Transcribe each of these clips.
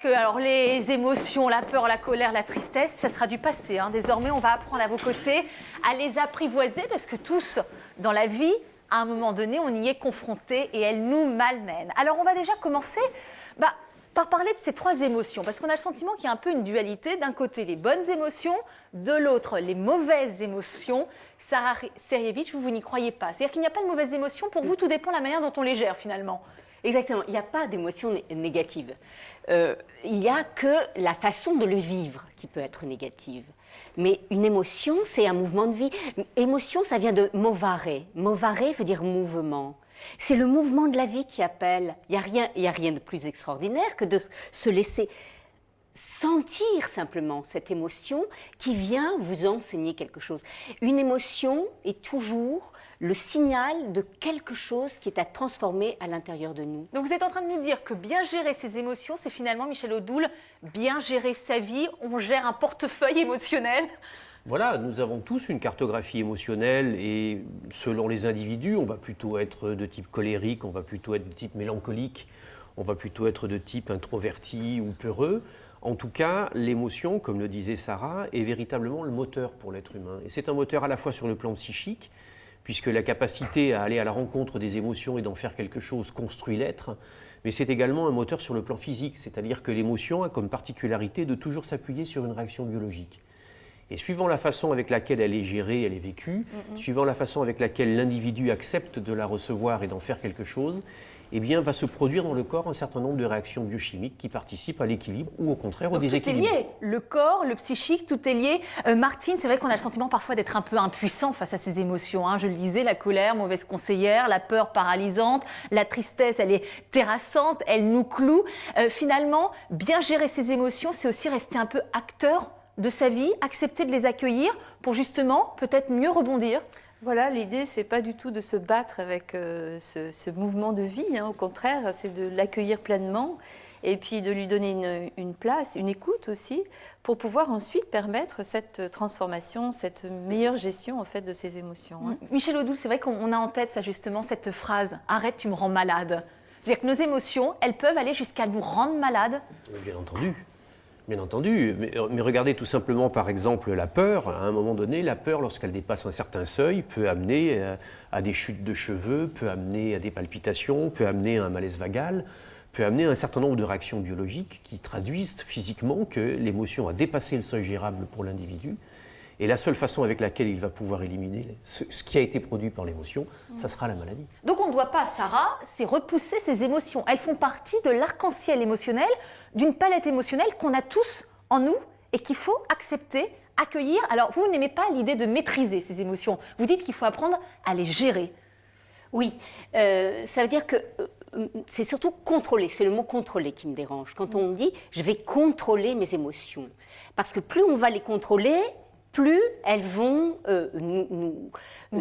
que alors, les émotions, la peur, la colère, la tristesse, ça sera du passé. Hein. Désormais, on va apprendre à vos côtés à les apprivoiser parce que tous, dans la vie, à un moment donné, on y est confronté et elles nous malmènent. Alors, on va déjà commencer par parler de ces trois émotions parce qu'on a le sentiment qu'il y a un peu une dualité. D'un côté, les bonnes émotions, de l'autre, les mauvaises émotions. Sarah Serievich, vous n'y croyez pas. C'est-à-dire qu'il n'y a pas de mauvaises émotions. Pour vous, tout dépend de la manière dont on les gère finalement. Exactement, il n'y a pas d'émotion négative. Il n'y a que la façon de le vivre qui peut être négative. Mais une émotion, c'est un mouvement de vie. Émotion, ça vient de movare. Movare veut dire mouvement. C'est le mouvement de la vie qui appelle. Il n'y a rien de plus extraordinaire que de se laisser sentir simplement cette émotion qui vient vous enseigner quelque chose. Une émotion est toujours le signal de quelque chose qui est à transformer à l'intérieur de nous. Donc vous êtes en train de nous dire que bien gérer ses émotions, c'est finalement, Michel Odoul, bien gérer sa vie, on gère un portefeuille émotionnel. Voilà, nous avons tous une cartographie émotionnelle et selon les individus, on va plutôt être de type colérique, on va plutôt être de type mélancolique, on va plutôt être de type introverti ou peureux. En tout cas, l'émotion, comme le disait Sarah, est véritablement le moteur pour l'être humain. Et c'est un moteur à la fois sur le plan psychique, puisque la capacité à aller à la rencontre des émotions et d'en faire quelque chose construit l'être, mais c'est également un moteur sur le plan physique, c'est-à-dire que l'émotion a comme particularité de toujours s'appuyer sur une réaction biologique. Et suivant la façon avec laquelle elle est gérée, elle est vécue, suivant la façon avec laquelle l'individu accepte de la recevoir et d'en faire quelque chose, eh bien, va se produire dans le corps un certain nombre de réactions biochimiques qui participent à l'équilibre ou au contraire au déséquilibre. Tout est lié, le corps, le psychique, tout est lié. Martine, c'est vrai qu'on a le sentiment parfois d'être un peu impuissant face à ces émotions. Hein. Je le disais, la colère, mauvaise conseillère, la peur paralysante, la tristesse, elle est terrassante, elle nous cloue. Finalement, bien gérer ses émotions, c'est aussi rester un peu acteur de sa vie, accepter de les accueillir pour justement peut-être mieux rebondir. Voilà, l'idée, c'est pas du tout de se battre avec ce mouvement de vie, hein, au contraire, c'est de l'accueillir pleinement et puis de lui donner une place, une écoute aussi, pour pouvoir ensuite permettre cette transformation, cette meilleure gestion en fait de ses émotions. Hein. Michel Odoul, c'est vrai qu'on a en tête ça justement, cette phrase « Arrête, tu me rends malade ». C'est-à-dire que nos émotions, elles peuvent aller jusqu'à nous rendre malades. Bien entendu. Bien entendu, mais regardez tout simplement par exemple la peur. À un moment donné, la peur, lorsqu'elle dépasse un certain seuil, peut amener à des chutes de cheveux, peut amener à des palpitations, peut amener à un malaise vagal, peut amener à un certain nombre de réactions biologiques qui traduisent physiquement que l'émotion a dépassé le seuil gérable pour l'individu. Et la seule façon avec laquelle il va pouvoir éliminer ce qui a été produit par l'émotion, ça sera la maladie. Donc on ne doit pas, Sarah, c'est repousser ses émotions. Elles font partie de l'arc-en-ciel émotionnel, d'une palette émotionnelle qu'on a tous en nous et qu'il faut accepter, accueillir. Alors vous n'aimez pas l'idée de maîtriser ces émotions. Vous dites qu'il faut apprendre à les gérer. Oui, ça veut dire que c'est surtout contrôler, c'est le mot contrôler qui me dérange. Quand on dit « je vais contrôler mes émotions », parce que plus on va les contrôler, plus elles vont nous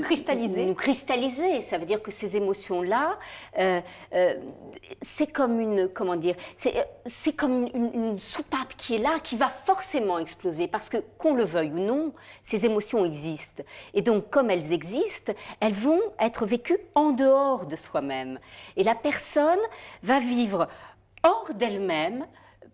cristalliser. Nous cristalliser. Ça veut dire que ces émotions-là, c'est comme une, comment dire, c'est comme une soupape qui est là, qui va forcément exploser, parce que qu'on le veuille ou non, ces émotions existent. Et donc, comme elles existent, elles vont être vécues en dehors de soi-même. Et la personne va vivre hors d'elle-même,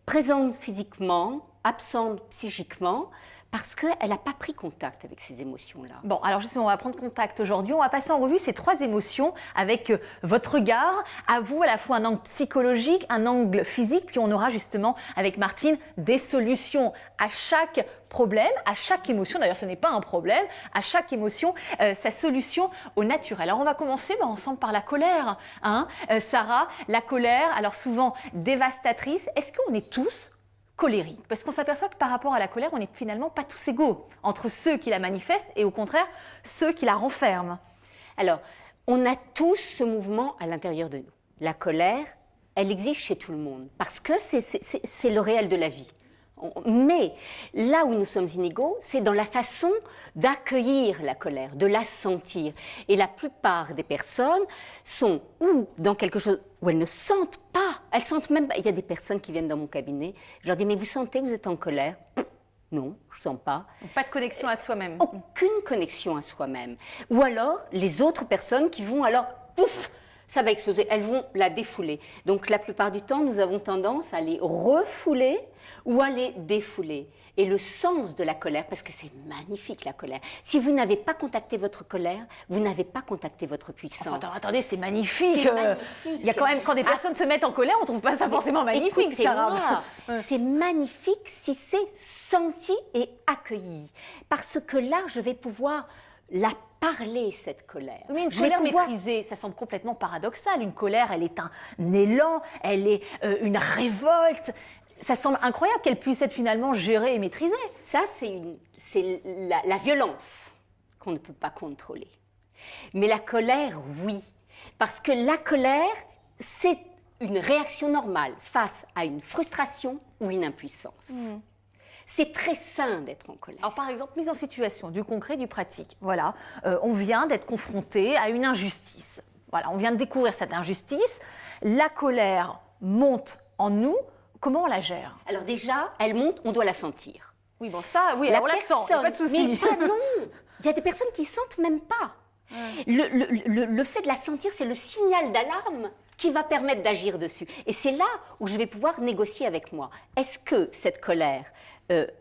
présente physiquement, absente psychiquement, parce qu'elle n'a pas pris contact avec ces émotions-là. Bon, alors justement, on va prendre contact aujourd'hui. On va passer en revue ces trois émotions avec votre regard, à vous, à la fois un angle psychologique, un angle physique, puis on aura justement, avec Martine, des solutions à chaque problème, à chaque émotion. D'ailleurs, ce n'est pas un problème. À chaque émotion, sa solution au naturel. Alors, on va commencer ensemble par la colère. Hein Sarah, la colère, alors souvent dévastatrice. Est-ce qu'on est tous colérique, parce qu'on s'aperçoit que par rapport à la colère, on n'est finalement pas tous égaux entre ceux qui la manifestent et au contraire ceux qui la renferment. Alors, on a tous ce mouvement à l'intérieur de nous. La colère, elle existe chez tout le monde, parce que c'est le réel de la vie. Mais là où nous sommes inégaux, c'est dans la façon d'accueillir la colère, de la sentir. Et la plupart des personnes sont ou dans quelque chose où elles ne sentent pas, elles sentent même pas. Il y a des personnes qui viennent dans mon cabinet, je leur dis « mais vous sentez que vous êtes en colère ?» Non, je ne sens pas. Pas de connexion à soi-même. Aucune connexion à soi-même. Ou alors, les autres personnes qui vont alors, pouf, ça va exploser. Elles vont la défouler. Donc la plupart du temps, nous avons tendance à les refouler ou à les défouler. Et le sens de la colère, parce que c'est magnifique la colère. Si vous n'avez pas contacté votre colère, vous n'avez pas contacté votre puissance. Enfin, attendez, c'est magnifique. C'est magnifique. Il y a quand même, quand des personnes se mettent en colère, on ne trouve pas ça forcément magnifique, Sarah. C'est magnifique si c'est senti et accueilli. Parce que là, je vais pouvoir la parler, cette colère. Mais une Je vais colère pouvoir- maîtrisée, ça semble complètement paradoxal. Une colère, elle est un élan, elle est une révolte. Ça semble incroyable qu'elle puisse être finalement gérée et maîtrisée. Ça, c'est la violence qu'on ne peut pas contrôler. Mais la colère, oui. Parce que la colère, c'est une réaction normale face à une frustration ou une impuissance. C'est très sain d'être en colère. Alors par exemple, mise en situation, du concret, du pratique. Voilà, on vient d'être confronté à une injustice. Voilà, on vient de découvrir cette injustice. La colère monte en nous. Comment on la gère? Alors déjà, elle monte, on doit la sentir. Oui, bon ça, oui, on la sent, y a pas de souci. Mais pas non. Il y a des personnes qui sentent même pas. Le fait de la sentir, c'est le signal d'alarme qui va permettre d'agir dessus. Et c'est là où je vais pouvoir négocier avec moi. Est-ce que cette colère,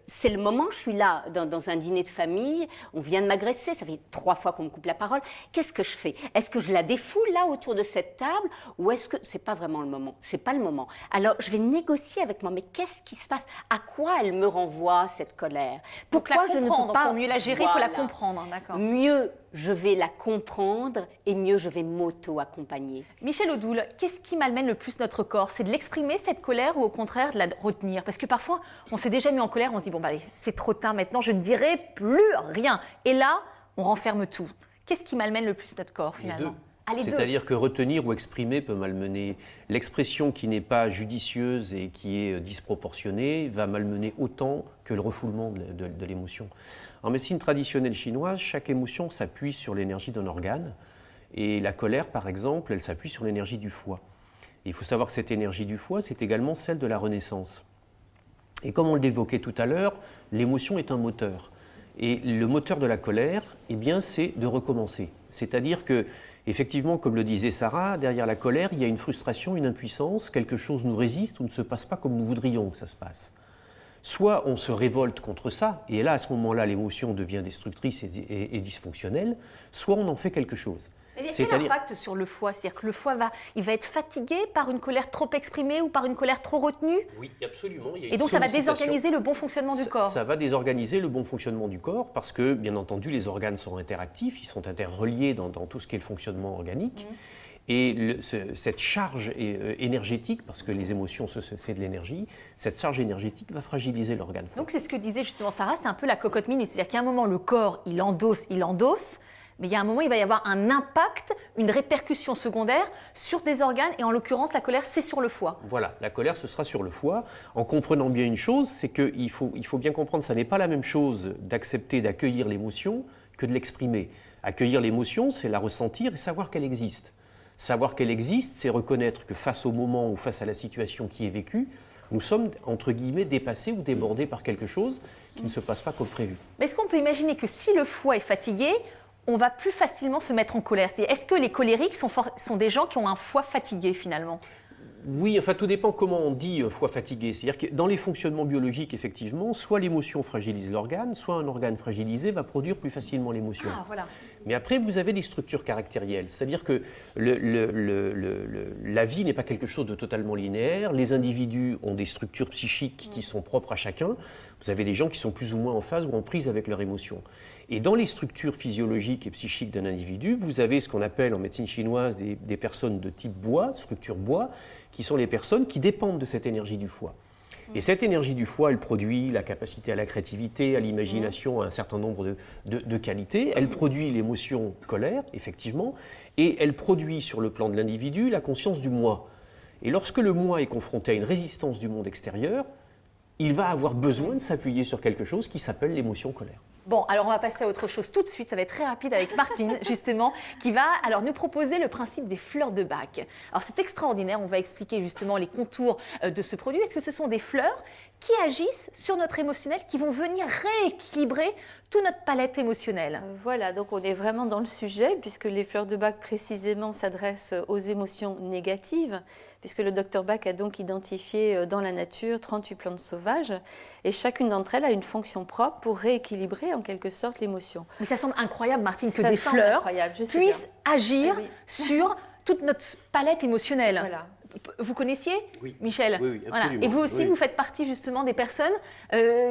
c'est le moment, je suis là dans un dîner de famille, on vient de m'agresser, ça fait 3 fois qu'on me coupe la parole, qu'est-ce que je fais? Est-ce que je la défoule là autour de cette table ou est-ce que c'est pas vraiment le moment? C'est pas le moment. Alors je vais négocier avec moi, mais qu'est-ce qui se passe? À quoi elle me renvoie cette colère? Pourquoi je ne peux pas? Pour mieux la gérer, il faut la Voilà. comprendre, d'accord. Mieux je vais la comprendre et mieux je vais m'auto-accompagner. Michel Odoul, qu'est-ce qui malmène le plus notre corps? C'est de l'exprimer, cette colère, ou au contraire de la retenir? Parce que parfois, on s'est déjà mis en colère, on se dit, bon, bah, allez, c'est trop tard maintenant, je ne dirai plus rien. Et là, on renferme tout. Qu'est-ce qui malmène le plus notre corps, finalement? Les deux. C'est-à-dire que retenir ou exprimer peut malmener. L'expression qui n'est pas judicieuse et qui est disproportionnée va malmener autant que le refoulement de l'émotion. En médecine traditionnelle chinoise, chaque émotion s'appuie sur l'énergie d'un organe. Et la colère, par exemple, elle s'appuie sur l'énergie du foie. Et il faut savoir que cette énergie du foie, c'est également celle de la renaissance. Et comme on l'évoquait tout à l'heure, l'émotion est un moteur. Et le moteur de la colère, eh bien, c'est de recommencer. C'est-à-dire que, effectivement, comme le disait Sarah, derrière la colère, il y a une frustration, une impuissance, quelque chose nous résiste ou ne se passe pas comme nous voudrions que ça se passe. Soit on se révolte contre ça, et là, à ce moment-là, l'émotion devient destructrice et dysfonctionnelle, soit on en fait quelque chose. Mais il y a quel impact sur le foie? C'est-à-dire que le foie va être fatigué par une colère trop exprimée ou par une colère trop retenue? Oui, absolument. Il y a Et une donc ça va sollicitation. désorganiser le bon fonctionnement du corps? Ça va désorganiser le bon fonctionnement du corps parce que, bien entendu, les organes sont interactifs, ils sont interreliés dans tout ce qui est le fonctionnement organique. Et cette charge énergétique, parce que les émotions, c'est de l'énergie, cette charge énergétique va fragiliser l'organe foie. Donc c'est ce que disait justement Sarah, c'est un peu la cocotte minute. C'est-à-dire qu'à un moment, le corps, il endosse, mais il y a un moment, il va y avoir un impact, une répercussion secondaire sur des organes, et en l'occurrence, la colère, c'est sur le foie. Voilà, la colère, ce sera sur le foie. En comprenant bien une chose, c'est qu'il faut bien comprendre que ça n'est pas la même chose d'accepter, d'accueillir l'émotion que de l'exprimer. Accueillir l'émotion, c'est la ressentir et savoir qu'elle existe. Savoir qu'elle existe, c'est reconnaître que face au moment ou face à la situation qui est vécue, nous sommes, entre guillemets, dépassés ou débordés par quelque chose qui ne se passe pas comme prévu. Mais est-ce qu'on peut imaginer que si le foie est fatigué, on va plus facilement se mettre en colère? Est-ce que les colériques sont des gens qui ont un foie fatigué finalement? Oui, enfin tout dépend comment on dit foie fatigué. C'est-à-dire que dans les fonctionnements biologiques, effectivement, soit l'émotion fragilise l'organe, soit un organe fragilisé va produire plus facilement l'émotion. Ah, voilà. Mais après, vous avez des structures caractérielles. C'est-à-dire que la vie n'est pas quelque chose de totalement linéaire. Les individus ont des structures psychiques qui sont propres à chacun. Vous avez des gens qui sont plus ou moins en phase ou en prise avec leurs émotions. Et dans les structures physiologiques et psychiques d'un individu, vous avez ce qu'on appelle en médecine chinoise des personnes de type bois, structure bois, qui sont les personnes qui dépendent de cette énergie du foie. Et cette énergie du foie, elle produit la capacité à la créativité, à l'imagination, à un certain nombre de qualités. Elle produit l'émotion colère, effectivement, et elle produit sur le plan de l'individu la conscience du moi. Et lorsque le moi est confronté à une résistance du monde extérieur, il va avoir besoin de s'appuyer sur quelque chose qui s'appelle l'émotion colère. Bon, alors on va passer à autre chose tout de suite, ça va être très rapide avec Martine, justement, qui va alors nous proposer le principe des fleurs de Bach. Alors c'est extraordinaire, on va expliquer justement les contours de ce produit. Est-ce que ce sont des fleurs qui agissent sur notre émotionnel, qui vont venir rééquilibrer toute notre palette émotionnelle? Voilà, donc on est vraiment dans le sujet, puisque les fleurs de Bach précisément s'adressent aux émotions négatives, puisque le docteur Bach a donc identifié dans la nature 38 plantes sauvages, et chacune d'entre elles a une fonction propre pour rééquilibrer en quelque sorte l'émotion. Mais ça semble incroyable, Martine, que Ça des semble fleurs incroyable, je sais puissent agir Eh oui. sur toute notre palette émotionnelle. Voilà. Vous connaissiez, Oui. Michel? Oui, Voilà. absolument. Et vous aussi, Oui. vous faites partie justement des personnes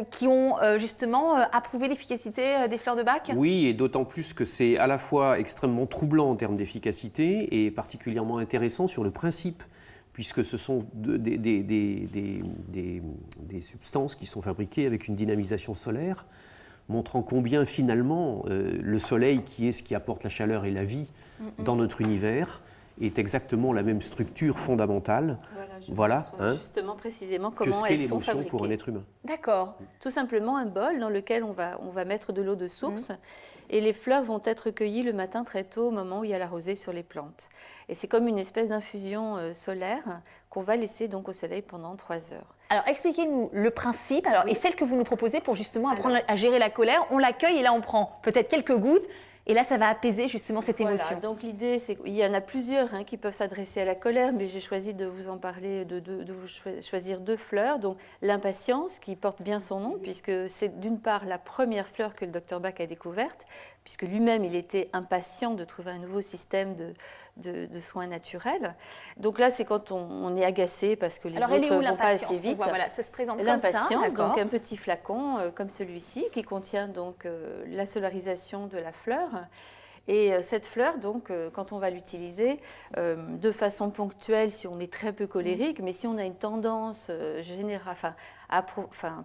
qui ont justement approuvé l'efficacité des fleurs de Bach? Oui, et d'autant plus que c'est à la fois extrêmement troublant en termes d'efficacité et particulièrement intéressant sur le principe, puisque ce sont des substances qui sont fabriquées avec une dynamisation solaire, montrant combien finalement le soleil, qui est ce qui apporte la chaleur et la vie dans notre univers, est exactement la même structure fondamentale. Voilà, je Voilà, montre hein, justement précisément que comment ce qu'est elles sont l'émotion fabriquées. pour un être humain. D'accord. Tout simplement un bol dans lequel on va mettre de l'eau de source et les fleurs vont être cueillies le matin très tôt au moment où il y a la rosée sur les plantes. Et c'est comme une espèce d'infusion solaire qu'on va laisser donc au soleil pendant 3 heures. Alors expliquez-nous le principe alors, et celle que vous nous proposez pour justement apprendre Alors. à gérer la colère. On l'accueille et là on prend peut-être quelques gouttes et là ça va apaiser justement cette Voilà, émotion. donc l'idée, c'est qu'il y en a plusieurs qui peuvent s'adresser à la colère, mais j'ai choisi de vous en parler, de vous choisir 2 fleurs. Donc l'impatience, qui porte bien son nom, puisque c'est d'une part la première fleur que le docteur Bach a découverte, puisque lui-même il était impatient de trouver un nouveau système de soins naturels. Donc là, c'est quand on est agacé parce que les Alors elle est autres où ne vont pas l'impatience? assez On vite. voit, voilà, ça se présente comme ça. L'impatience, D'accord. donc un petit flacon comme celui-ci qui contient donc la solarisation de la fleur. Et cette fleur, donc, quand on va l'utiliser de façon ponctuelle, si on est très peu colérique, mais si on a une tendance générale,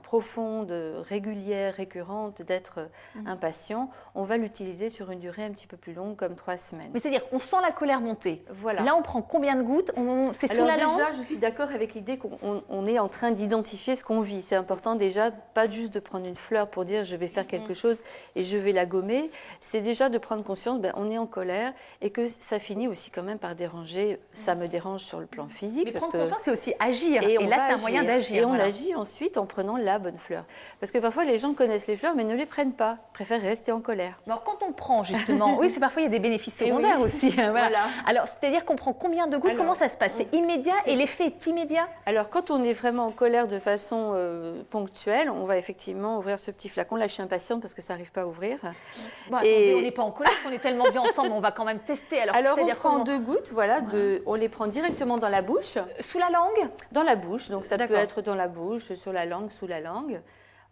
profonde, régulière, récurrente d'être impatient, on va l'utiliser sur une durée un petit peu plus longue, comme 3 semaines. Mais c'est-à-dire qu'on sent la colère monter. Voilà. Là on prend combien de gouttes? C'est sous Alors la langue? déjà, je suis d'accord avec l'idée qu'on est en train d'identifier ce qu'on vit. C'est important déjà, pas juste de prendre une fleur pour dire je vais faire quelque chose et je vais la gommer. C'est déjà de prendre conscience, on est en colère et que ça finit aussi quand même par déranger. Ça me dérange sur le plan physique. Mais parce prendre que conscience, c'est aussi agir. Et Et on là, va c'est un moyen agir. d'agir. Et on voilà. agit ensuite en prenant la bonne fleur. Parce que parfois, les gens connaissent les fleurs, mais ne les prennent pas. Ils préfèrent rester en colère. Alors quand on prend justement, oui, parce que parfois il y a des bénéfices Et secondaires oui. aussi. Voilà. Voilà. Alors c'est-à-dire qu'on prend combien de gouttes? Alors, Comment ça se passe? C'est immédiat c'est- et l'effet est immédiat? Alors, quand on est vraiment en colère de façon ponctuelle, on va effectivement ouvrir ce petit flacon. Là, je suis impatiente parce que ça n'arrive pas à ouvrir. Bon, Et- attendez, on n'est pas en colère, on est tellement bien ensemble, on va quand même tester. Alors, Alors, on c'est-à-dire prend comment? 2 gouttes, voilà, on les prend directement dans la bouche. Sous la langue? Dans la bouche, donc ça peut D'accord. être dans la bouche, sur la langue, sous la langue.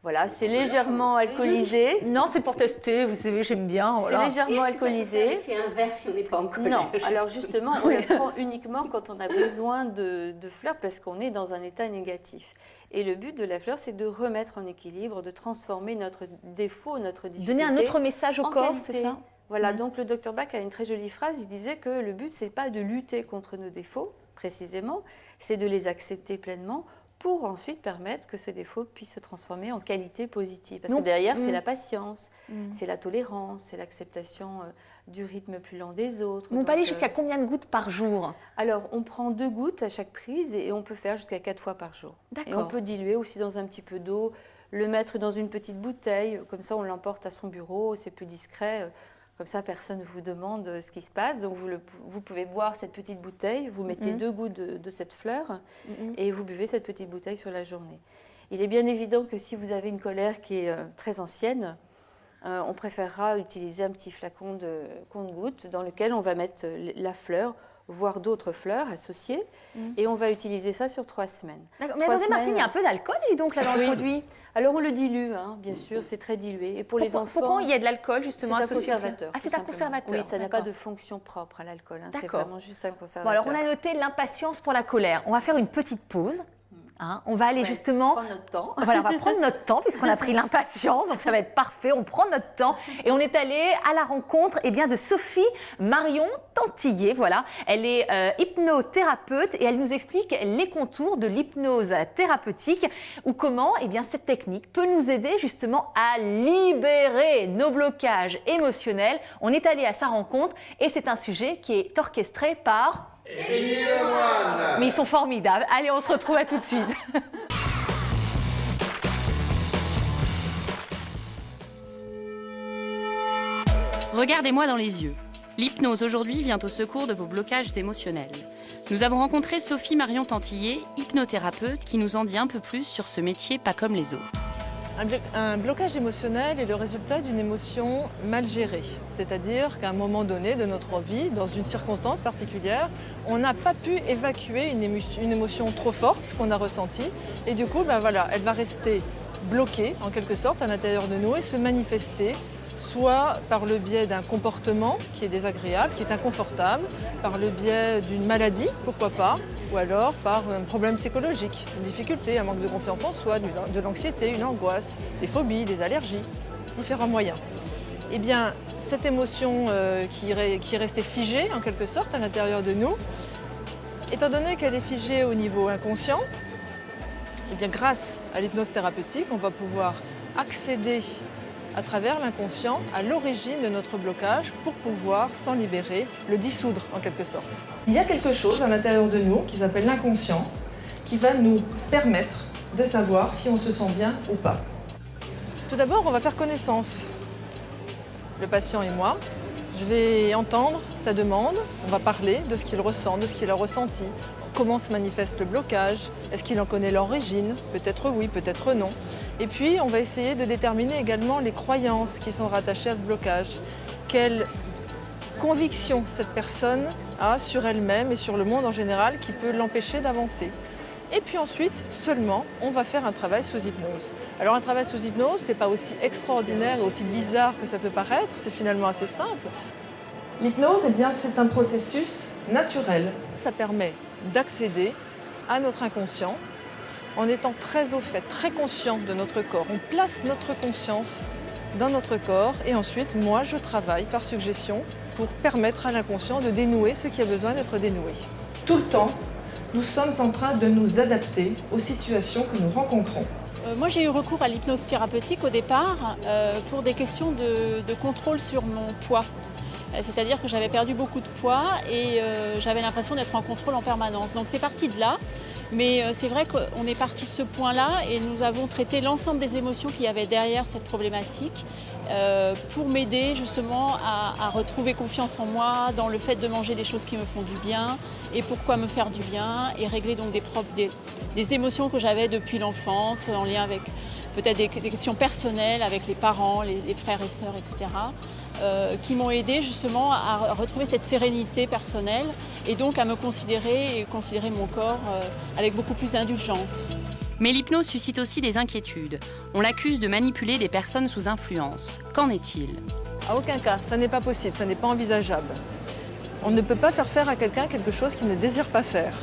Voilà, c'est légèrement alcoolisé. Non, c'est pour tester, vous savez, j'aime bien. C'est Voilà. légèrement alcoolisé. L'effet inverse si on n'est pas en colère. Non, alors justement, on la prend uniquement quand on a besoin de fleurs parce qu'on est dans un état négatif. Et le but de la fleur, c'est de remettre en équilibre, de transformer notre défaut, notre difficulté. Donner un autre message au en corps, qualité. c'est ça? Voilà, donc le docteur Bach a une très jolie phrase, il disait que le but, c'est pas de lutter contre nos défauts, précisément, c'est de les accepter pleinement pour ensuite permettre que ce défaut puisse se transformer en qualité positive. Parce que Donc, derrière, c'est la patience, c'est la tolérance, c'est l'acceptation du rythme plus lent des autres. On peut Donc, aller jusqu'à combien de gouttes par jour? alors, on prend 2 gouttes à chaque prise et on peut faire jusqu'à 4 fois par jour. Et on D'accord. peut diluer aussi dans un petit peu d'eau, le mettre dans une petite bouteille, comme ça on l'emporte à son bureau, c'est plus discret. Comme ça, personne ne vous demande ce qui se passe. Donc, vous pouvez boire cette petite bouteille, vous mettez 2 gouttes de cette fleur et vous buvez cette petite bouteille sur la journée. Il est bien évident que si vous avez une colère qui est très ancienne, on préférera utiliser un petit flacon de compte-gouttes dans lequel on va mettre la fleur, voire d'autres fleurs associées, et on va utiliser ça sur 3 semaines. D'accord. Mais 3 attendez, Martine, semaines. il y a un peu d'alcool, dis donc, là, dans le Oui. produit. Alors, on le dilue, bien sûr, c'est très dilué. Et pour les enfants... Pourquoi il y a de l'alcool, C'est justement, un associé au- conservateur. Ah, tout c'est un simplement. conservateur. Oui, ça n'a pas d'accord. de fonction propre à l'alcool. C'est D'accord. vraiment juste un Bon, conservateur. alors on a noté l'impatience pour la colère. On va faire une petite pause. Hein. On va aller justement... Prendre notre temps. Voilà, on va prendre notre temps puisqu'on a pris l'impatience, donc ça va être parfait. On prend notre temps et on est allé à la rencontre de Sophie Marion Tantillet. Voilà, elle est hypnothérapeute et elle nous explique les contours de l'hypnose thérapeutique ou comment cette technique peut nous aider justement à libérer nos blocages émotionnels. On est allé à sa rencontre et c'est un sujet qui est orchestré par... Émilie Lemoine. Mais ils sont formidables. Allez, on se retrouve à tout de suite. Regardez-moi dans les yeux. L'hypnose aujourd'hui vient au secours de vos blocages émotionnels. Nous avons rencontré Sophie Marion Tantillet, hypnothérapeute, qui nous en dit un peu plus sur ce métier pas comme les autres. Un blocage émotionnel est le résultat d'une émotion mal gérée. C'est-à-dire qu'à un moment donné de notre vie, dans une circonstance particulière, on n'a pas pu évacuer une émotion trop forte qu'on a ressentie. Et du coup, elle va rester bloquée en quelque sorte à l'intérieur de nous et se manifester soit par le biais d'un comportement qui est désagréable, qui est inconfortable, par le biais d'une maladie, pourquoi pas, ou alors par un problème psychologique, une difficulté, un manque de confiance en soi, de l'anxiété, une angoisse, des phobies, des allergies, différents moyens. Eh bien, cette émotion qui est restée figée, en quelque sorte, à l'intérieur de nous, étant donné qu'elle est figée au niveau inconscient, eh bien, grâce à l'hypnose thérapeutique, on va pouvoir accéder à travers l'inconscient à l'origine de notre blocage pour pouvoir s'en libérer, le dissoudre en quelque sorte. Il y a quelque chose à l'intérieur de nous qui s'appelle l'inconscient qui va nous permettre de savoir si on se sent bien ou pas. Tout d'abord, on va faire connaissance, le patient et moi. Je vais entendre sa demande, on va parler de ce qu'il ressent, de ce qu'il a ressenti, comment se manifeste le blocage, est-ce qu'il en connaît l'origine, peut-être oui, peut-être non. Et puis, on va essayer de déterminer également les croyances qui sont rattachées à ce blocage. Quelle conviction cette personne a sur elle-même et sur le monde en général qui peut l'empêcher d'avancer. Et puis ensuite, seulement, on va faire un travail sous hypnose. Alors un travail sous hypnose, c'est pas aussi extraordinaire et aussi bizarre que ça peut paraître, c'est finalement assez simple. L'hypnose, eh bien, c'est un processus naturel. Ça permet d'accéder à notre inconscient en étant très au fait, très conscient de notre corps. On place notre conscience dans notre corps et ensuite, moi, je travaille par suggestion pour permettre à l'inconscient de dénouer ce qui a besoin d'être dénoué. Tout le temps, nous sommes en train de nous adapter aux situations que nous rencontrons. Moi, j'ai eu recours à l'hypnose thérapeutique au départ pour des questions de contrôle sur mon poids. C'est-à-dire que j'avais perdu beaucoup de poids et j'avais l'impression d'être en contrôle en permanence. Donc c'est parti de là. Mais c'est vrai qu'on est parti de ce point-là et nous avons traité l'ensemble des émotions qu'il y avait derrière cette problématique pour m'aider justement à retrouver confiance en moi, dans le fait de manger des choses qui me font du bien et pourquoi me faire du bien et régler donc des émotions que j'avais depuis l'enfance en lien avec peut-être des questions personnelles avec les parents, les frères et sœurs, etc. Qui m'ont aidé justement à retrouver cette sérénité personnelle et donc à me considérer et considérer mon corps avec beaucoup plus d'indulgence. Mais l'hypnose suscite aussi des inquiétudes. On l'accuse de manipuler des personnes sous influence. Qu'en est-il ? À aucun cas, ça n'est pas possible, ça n'est pas envisageable. On ne peut pas faire à quelqu'un quelque chose qu'il ne désire pas faire.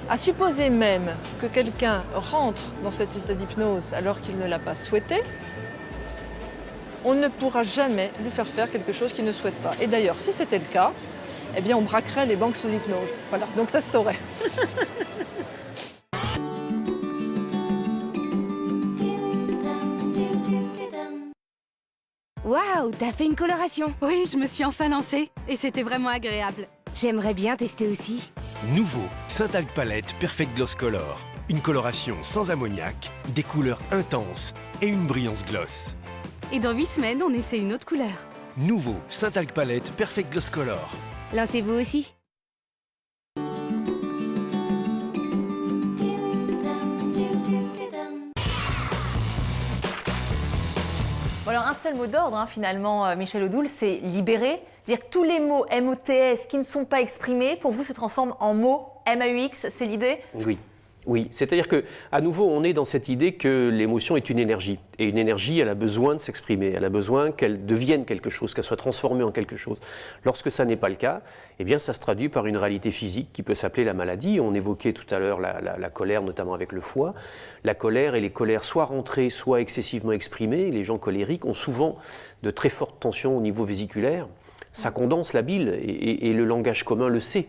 À supposer même que quelqu'un rentre dans cet état d'hypnose alors qu'il ne l'a pas souhaité, on ne pourra jamais lui faire quelque chose qu'il ne souhaite pas. Et d'ailleurs, si c'était le cas, eh bien on braquerait les banques sous hypnose. Voilà, donc ça se saurait. Waouh, t'as fait une coloration? Oui, je me suis enfin lancée et c'était vraiment agréable. J'aimerais bien tester aussi. Nouveau Saint-Alc Palette Perfect Gloss Color. Une coloration sans ammoniac, des couleurs intenses et une brillance gloss. Et dans 8 semaines, on essaie une autre couleur. Nouveau Saint-Alc Palette Perfect Gloss Color. Lancez-vous aussi. Bon alors un seul mot d'ordre finalement, Michel Odoul, c'est libérer. Dire que tous les mots MOTS qui ne sont pas exprimés, pour vous, se transforment en mots MAUX, c'est l'idée ? Oui. Oui, c'est-à-dire qu'à nouveau, on est dans cette idée que l'émotion est une énergie. Et une énergie, elle a besoin de s'exprimer, elle a besoin qu'elle devienne quelque chose, qu'elle soit transformée en quelque chose. Lorsque ça n'est pas le cas, eh bien, ça se traduit par une réalité physique qui peut s'appeler la maladie. On évoquait tout à l'heure la colère, notamment avec le foie. La colère et les colères soit rentrées, soit excessivement exprimées. Les gens colériques ont souvent de très fortes tensions au niveau vésiculaire. Ça condense la bile et le langage commun le sait.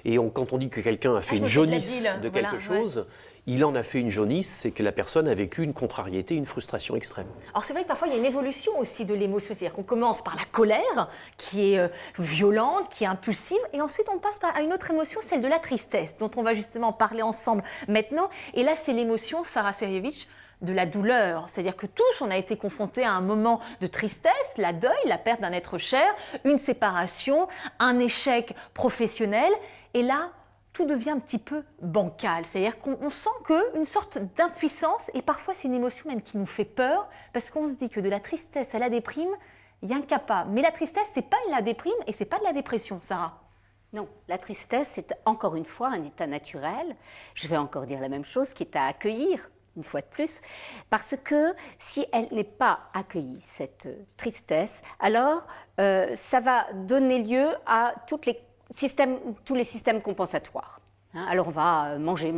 Et quand on dit que quelqu'un a fait une jaunisse de quelque chose, il en a fait une jaunisse, c'est que la personne a vécu une contrariété, une frustration extrême. Alors c'est vrai que parfois il y a une évolution aussi de l'émotion, c'est-à-dire qu'on commence par la colère, qui est violente, qui est impulsive, et ensuite on passe à une autre émotion, celle de la tristesse, dont on va justement parler ensemble maintenant. Et là c'est l'émotion, Sarah Sergeyevitch, de la douleur. C'est-à-dire que tous, on a été confrontés à un moment de tristesse, la deuil, la perte d'un être cher, une séparation, un échec professionnel. Et là, tout devient un petit peu bancal. C'est-à-dire qu'on sent une sorte d'impuissance, et parfois c'est une émotion même qui nous fait peur, parce qu'on se dit que de la tristesse à la déprime, il y a un capa. Mais la tristesse, c'est pas la déprime et c'est pas de la dépression, Sarah. Non, la tristesse, c'est encore une fois un état naturel. Je vais encore dire la même chose, qui est à accueillir. Une fois de plus, parce que si elle n'est pas accueillie, cette tristesse, alors ça va donner lieu à tous les systèmes compensatoires. Alors on va manger.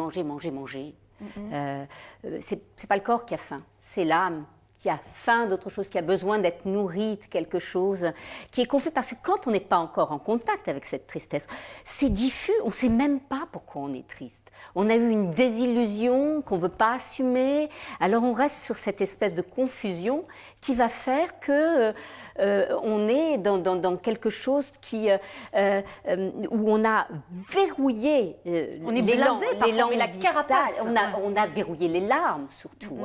C'est pas le corps qui a faim, c'est l'âme qui a faim d'autre chose, qui a besoin d'être nourrie de quelque chose, qui est confus, parce que quand on n'est pas encore en contact avec cette tristesse, c'est diffus, on ne sait même pas pourquoi on est triste. On a eu une désillusion qu'on ne veut pas assumer, alors on reste sur cette espèce de confusion qui va faire que on est dans quelque chose où on a verrouillé on est blindé parfois, mais la carapace. On a verrouillé les larmes surtout,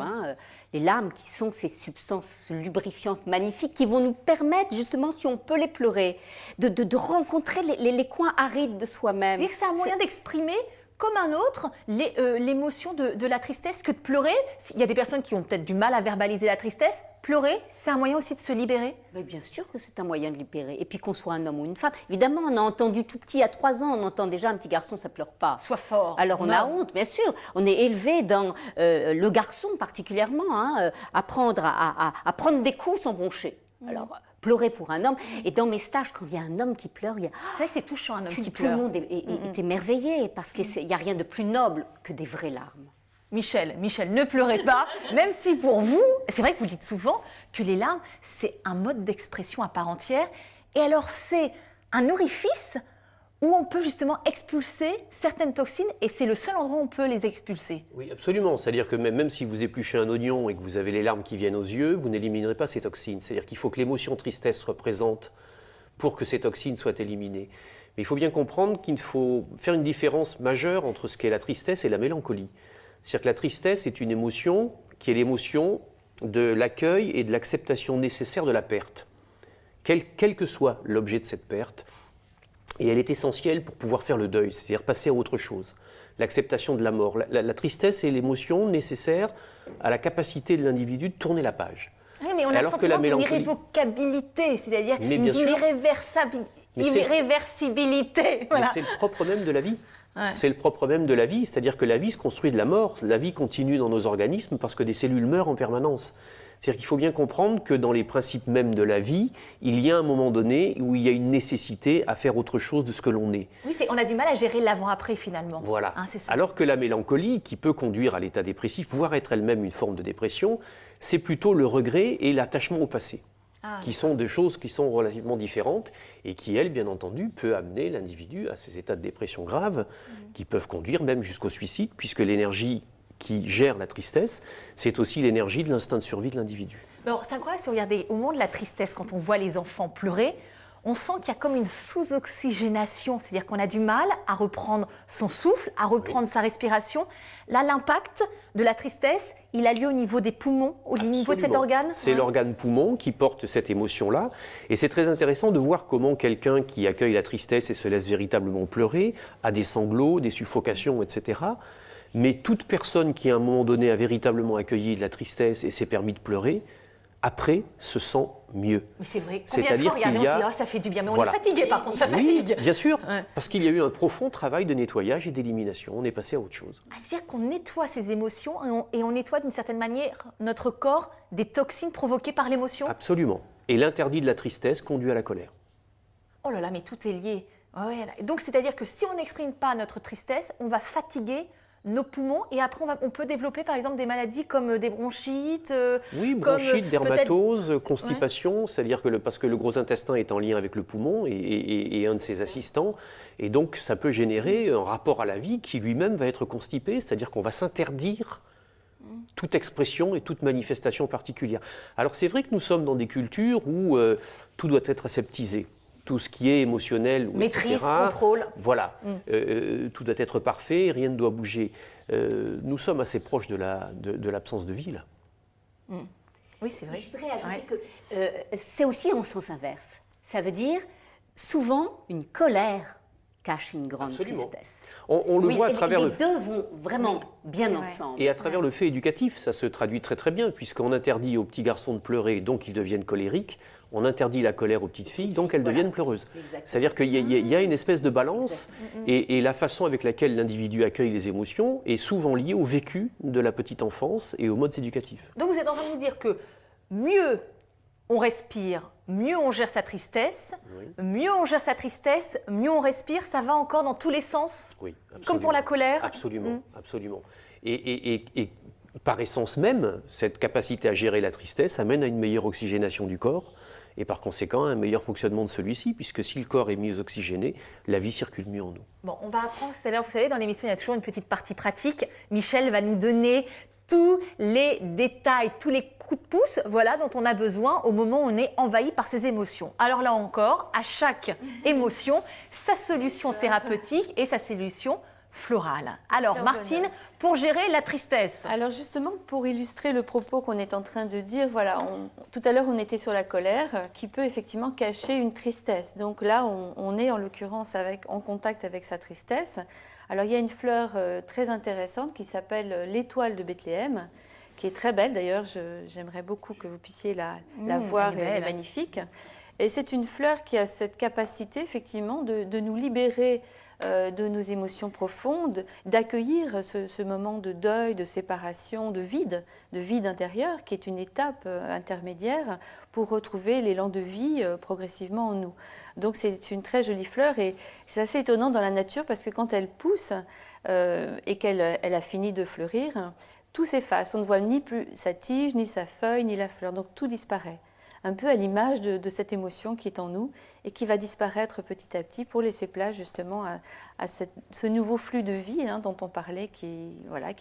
les larmes qui sont ces substances lubrifiantes magnifiques qui vont nous permettre justement, si on peut les pleurer, de rencontrer les coins arides de soi-même. C'est-à-dire que c'est un moyen d'exprimer comme un autre l'émotion de la tristesse que de pleurer. Il y a des personnes qui ont peut-être du mal à verbaliser la tristesse. Pleurer, c'est un moyen aussi de se libérer. Mais bien sûr que c'est un moyen de libérer. Et puis qu'on soit un homme ou une femme. Évidemment, on a entendu tout petit, à 3 ans, on entend déjà un petit garçon, ça pleure pas. Sois fort. Alors on a honte, bien sûr. On est élevé dans le garçon particulièrement, à prendre des coups sans broncher. Alors, pleurer pour un homme. Et dans mes stages, quand il y a un homme qui pleure, c'est vrai que c'est touchant, un homme qui tout pleure. Tout le monde est émerveillé, parce qu'il n'y a rien de plus noble que des vraies larmes. Michel, ne pleurez pas, même si pour vous, c'est vrai que vous dites souvent que les larmes, c'est un mode d'expression à part entière. Et alors, c'est un orifice où on peut justement expulser certaines toxines, et c'est le seul endroit où on peut les expulser. Oui, absolument. C'est-à-dire que même si vous épluchez un oignon et que vous avez les larmes qui viennent aux yeux, vous n'éliminerez pas ces toxines. C'est-à-dire qu'il faut que l'émotion tristesse soit présente pour que ces toxines soient éliminées. Mais il faut bien comprendre qu'il faut faire une différence majeure entre ce qu'est la tristesse et la mélancolie. C'est-à-dire que la tristesse est une émotion qui est l'émotion de l'accueil et de l'acceptation nécessaire de la perte, quel que soit l'objet de cette perte. Et elle est essentielle pour pouvoir faire le deuil, c'est-à-dire passer à autre chose. L'acceptation de la mort. La tristesse est l'émotion nécessaire à la capacité de l'individu de tourner la page. Oui, mais on a le sentiment d'une irrévocabilité, c'est-à-dire une irréversibilité. Voilà. Mais c'est le propre même de la vie. Ouais. C'est le propre même de la vie, c'est-à-dire que la vie se construit de la mort. La vie continue dans nos organismes parce que des cellules meurent en permanence. C'est-à-dire qu'il faut bien comprendre que dans les principes mêmes de la vie, il y a un moment donné où il y a une nécessité à faire autre chose de ce que l'on est. Oui, on a du mal à gérer l'avant-après finalement. Voilà. C'est ça. Alors que la mélancolie, qui peut conduire à l'état dépressif, voire être elle-même une forme de dépression, c'est plutôt le regret et l'attachement au passé. Qui sont des choses qui sont relativement différentes et qui, elle, bien entendu, peut amener l'individu à ces états de dépression graves qui peuvent conduire même jusqu'au suicide, puisque l'énergie qui gère la tristesse, c'est aussi l'énergie de l'instinct de survie de l'individu. Alors, c'est incroyable, si vous regardez au moment de la tristesse, quand on voit les enfants pleurer, on sent qu'il y a comme une sous-oxygénation, c'est-à-dire qu'on a du mal à reprendre son souffle, à reprendre sa respiration. Là, l'impact de la tristesse, il a lieu au niveau des poumons, au niveau de cet organe. C'est l'organe poumon qui porte cette émotion-là. Et c'est très intéressant de voir comment quelqu'un qui accueille la tristesse et se laisse véritablement pleurer a des sanglots, des suffocations, etc. Mais toute personne qui, à un moment donné, a véritablement accueilli de la tristesse et s'est permis de pleurer, après, se sent mieux. Mais c'est vrai. Combien de C'est-à-dire fois, regardez, qu'il y on se dit, a... oh, ça fait du bien. Mais Voilà. on est fatigué, par contre, ça Oui, fatigue. bien sûr, Ouais. parce qu'il y a eu un profond travail de nettoyage et d'élimination. On est passé à autre chose. Ah, c'est-à-dire qu'on nettoie ses émotions et on nettoie d'une certaine manière notre corps des toxines provoquées par l'émotion. Absolument. Et l'interdit de la tristesse conduit à la colère. Oh là là, mais tout est lié. Ouais, là. Donc, c'est-à-dire que si on n'exprime pas notre tristesse, on va fatiguer nos poumons et après, on peut développer, par exemple, des maladies comme des bronchites. Oui, comme, bronchite, peut-être- dermatose, constipation, c'est-à-dire que parce que le gros intestin est en lien avec le poumon et un de ses assistants, et donc ça peut générer un rapport à la vie qui lui-même va être constipé, c'est-à-dire qu'on va s'interdire toute expression et toute manifestation particulière. Alors c'est vrai que nous sommes dans des cultures où tout doit être aseptisé. Tout ce qui est émotionnel, ou Maîtrise, etc. contrôle. Voilà, tout doit être parfait, rien ne doit bouger. Nous sommes assez proches de l'absence de vie, là. Oui, c'est vrai. Je voudrais ajouter Ouais. que c'est aussi en sens inverse. Ça veut dire, souvent, une colère cache une grande Absolument. tristesse. On le Oui, voit à et travers les le... deux vont vraiment bien ensemble. Et à travers le fait éducatif, ça se traduit très très bien, puisqu'on interdit aux petits garçons de pleurer, donc ils deviennent colériques. On interdit la colère aux petites filles, donc elles deviennent pleureuses. Exactement. C'est-à-dire qu'il y a une espèce de balance, et la façon avec laquelle l'individu accueille les émotions est souvent liée au vécu de la petite enfance et aux modes éducatifs. Donc, vous êtes en train de nous dire que mieux on respire, mieux on gère sa tristesse, mieux on gère sa tristesse, mieux on respire, ça va encore dans tous les sens, Oui, comme pour la colère. Absolument, absolument. Et par essence même, cette capacité à gérer la tristesse amène à une meilleure oxygénation du corps et par conséquent à un meilleur fonctionnement de celui-ci, puisque si le corps est mieux oxygéné, la vie circule mieux en nous. Bon, on va apprendre tout à l'heure, vous savez, dans l'émission, il y a toujours une petite partie pratique. Michel va nous donner tous les détails, tous les coups de pouce, voilà, dont on a besoin au moment où on est envahi par ses émotions. Alors là encore, à chaque émotion, sa solution thérapeutique et sa solution florale. Alors, Fleur Martine, bonheur. pour gérer la tristesse. Alors justement, pour illustrer le propos qu'on est en train de dire, voilà, tout à l'heure on était sur la colère, qui peut effectivement cacher une tristesse. Donc là, on est en l'occurrence en contact avec sa tristesse. Alors il y a une fleur très intéressante qui s'appelle l'étoile de Bethléem, qui est très belle d'ailleurs. J'aimerais beaucoup que vous puissiez la voir, elle est elle est belle. magnifique. Et c'est une fleur qui a cette capacité effectivement de nous libérer de nos émotions profondes, d'accueillir ce moment de deuil, de séparation, de vide intérieur, qui est une étape intermédiaire pour retrouver l'élan de vie progressivement en nous. Donc c'est une très jolie fleur et c'est assez étonnant dans la nature parce que quand elle pousse et qu'elle a fini de fleurir, tout s'efface. On ne voit ni plus sa tige, ni sa feuille, ni la fleur. Donc tout disparaît. Un peu à l'image de cette émotion qui est en nous et qui va disparaître petit à petit pour laisser place justement à ce nouveau flux de vie dont on parlait, qui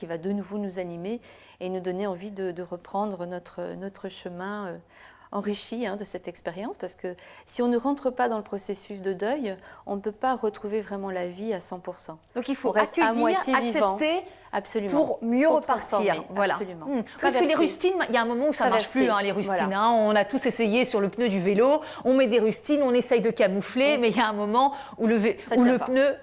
va de nouveau nous animer et nous donner envie de reprendre notre chemin enrichi de cette expérience, parce que si on ne rentre pas dans le processus de deuil, on ne peut pas retrouver vraiment la vie à 100%. Donc il faut On reste à accueillir, moitié vivant. accepter Absolument. pour mieux Pour repartir. transformer, Voilà. absolument. Parce que les Traverser. rustines, il y a un moment où ça ne marche Traverser. plus, les rustines. Voilà. On a tous essayé sur le pneu du vélo, on met des rustines, on essaye de camoufler, mais il y a un moment où le tient pas. pneu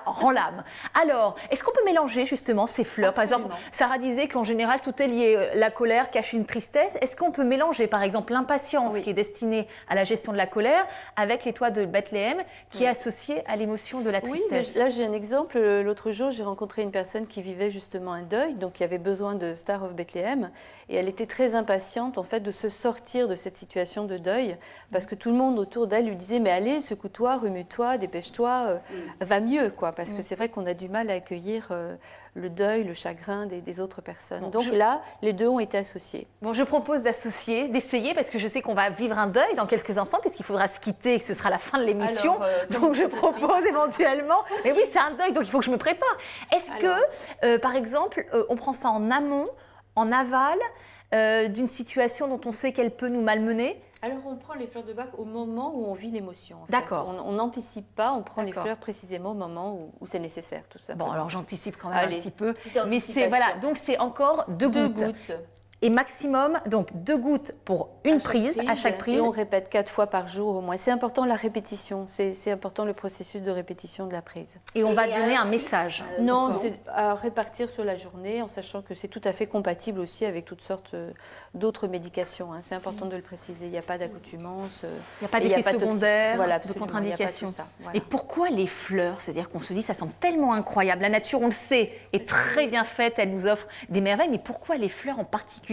rend l'âme. Alors, est-ce qu'on peut mélanger justement ces fleurs? Par exemple, Sarah disait qu'en général, tout est lié. La colère cache une tristesse. Est-ce qu'on peut mélanger, par exemple, l'impatience qui est destinée à la gestion de la colère avec l'étoile de Bethléem qui est associée à l'émotion de la Oui, tristesse? mais là j'ai un exemple. L'autre jour, j'ai rencontré une personne qui vivait justement un deuil, donc qui avait besoin de Star of Bethlehem, et elle était très impatiente en fait de se sortir de cette situation de deuil, parce que tout le monde autour d'elle lui disait mais allez, secoue-toi, remue-toi, dépêche-toi, va mieux quoi, parce que c'est vrai qu'on a du mal à accueillir le deuil, le chagrin des autres personnes. Bon, donc là, les deux ont été associés. Bon, je propose d'associer, d'essayer, parce que je sais qu'on va vivre un deuil dans quelques instants, puisqu'il faudra se quitter et que ce sera la fin de l'émission. Alors, Donc je propose éventuellement. Mais oui, c'est un deuil, donc il faut que je me prépare. Est-ce que, par exemple, on prend ça en amont, en aval, d'une situation dont on sait qu'elle peut nous malmener? Alors on prend les fleurs de bac au moment où on vit l'émotion. D'accord. On n'anticipe pas, on prend les D'accord. fleurs précisément au moment où c'est nécessaire, tout simplement. Bon, alors j'anticipe quand même Allez, un petit peu. petite Mais c'est anticipation. voilà, donc c'est encore deux gouttes. Et maximum, donc 2 gouttes pour une prise, à chaque prise. Et on répète 4 fois par jour au moins. C'est important la répétition, c'est important le processus de répétition de la prise. Et on va donner un message. Non, c'est à répartir sur la journée en sachant que c'est tout à fait compatible aussi avec toutes sortes d'autres médications. Hein. C'est important de le préciser, il n'y a pas d'accoutumance. Il n'y a pas d'effet secondaire, voilà, de contre-indication. Voilà. Et pourquoi les fleurs? C'est-à-dire qu'on se dit, ça semble tellement incroyable. La nature, on le sait, est très bien faite, elle nous offre des merveilles, mais pourquoi les fleurs en particulier?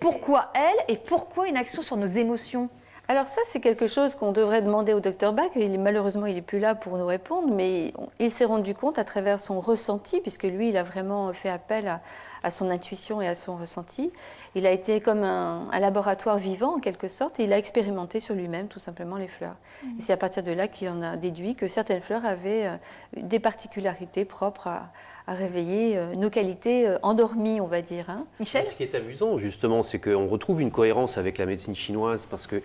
Pourquoi elles et pourquoi une action sur nos émotions? Alors ça, c'est quelque chose qu'on devrait demander au Dr Bach. Malheureusement, il n'est plus là pour nous répondre, mais il s'est rendu compte à travers son ressenti, puisque lui, il a vraiment fait appel à son intuition et à son ressenti. Il a été comme un laboratoire vivant, en quelque sorte, et il a expérimenté sur lui-même, tout simplement, les fleurs. Et c'est à partir de là qu'il en a déduit que certaines fleurs avaient des particularités propres à réveiller nos qualités endormies, on va dire. Hein. Michel ? Ce qui est amusant, justement, c'est qu'on retrouve une cohérence avec la médecine chinoise, parce que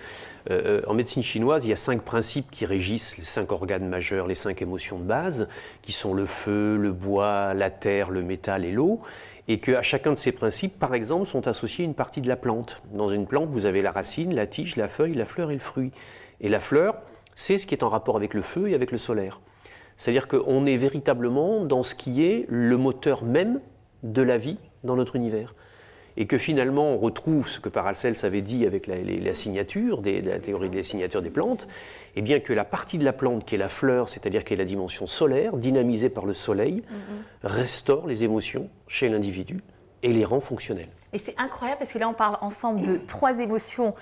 en médecine chinoise, il y a 5 principes qui régissent les 5 organes majeurs, les 5 émotions de base, qui sont le feu, le bois, la terre, le métal et l'eau, et qu'à chacun de ces principes, par exemple, sont associés une partie de la plante. Dans une plante, vous avez la racine, la tige, la feuille, la fleur et le fruit. Et la fleur, c'est ce qui est en rapport avec le feu et avec le solaire. C'est-à-dire qu'on est véritablement dans ce qui est le moteur même de la vie dans notre univers. Et que finalement, on retrouve ce que Paracels avait dit avec la signature, la théorie des signatures des plantes, et bien que la partie de la plante qui est la fleur, c'est-à-dire qui est la dimension solaire, dynamisée par le soleil, restaure les émotions chez l'individu et les rend fonctionnelles. Et c'est incroyable parce que là, on parle ensemble de 3 émotions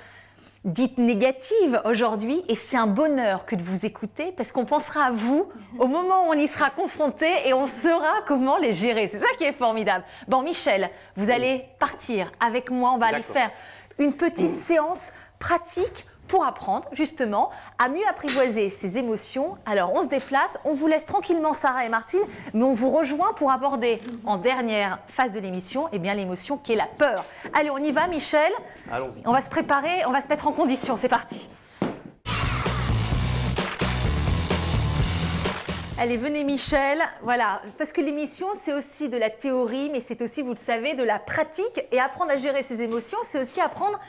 dites négatives aujourd'hui, et c'est un bonheur que de vous écouter parce qu'on pensera à vous au moment où on y sera confronté et on saura comment les gérer. C'est ça qui est formidable. Bon, Michel, vous allez partir avec moi, on va aller faire une petite séance pratique pour apprendre justement à mieux apprivoiser ses émotions. Alors on se déplace, on vous laisse tranquillement Sarah et Martine, mais on vous rejoint pour aborder en dernière phase de l'émission l'émotion qui est la peur. Allez, on y va Michel. Allons-y. On va se préparer, on va se mettre en condition, c'est parti. Allez, venez Michel, voilà, parce que l'émission c'est aussi de la théorie, mais c'est aussi, vous le savez, de la pratique, et apprendre à gérer ses émotions, c'est aussi apprendre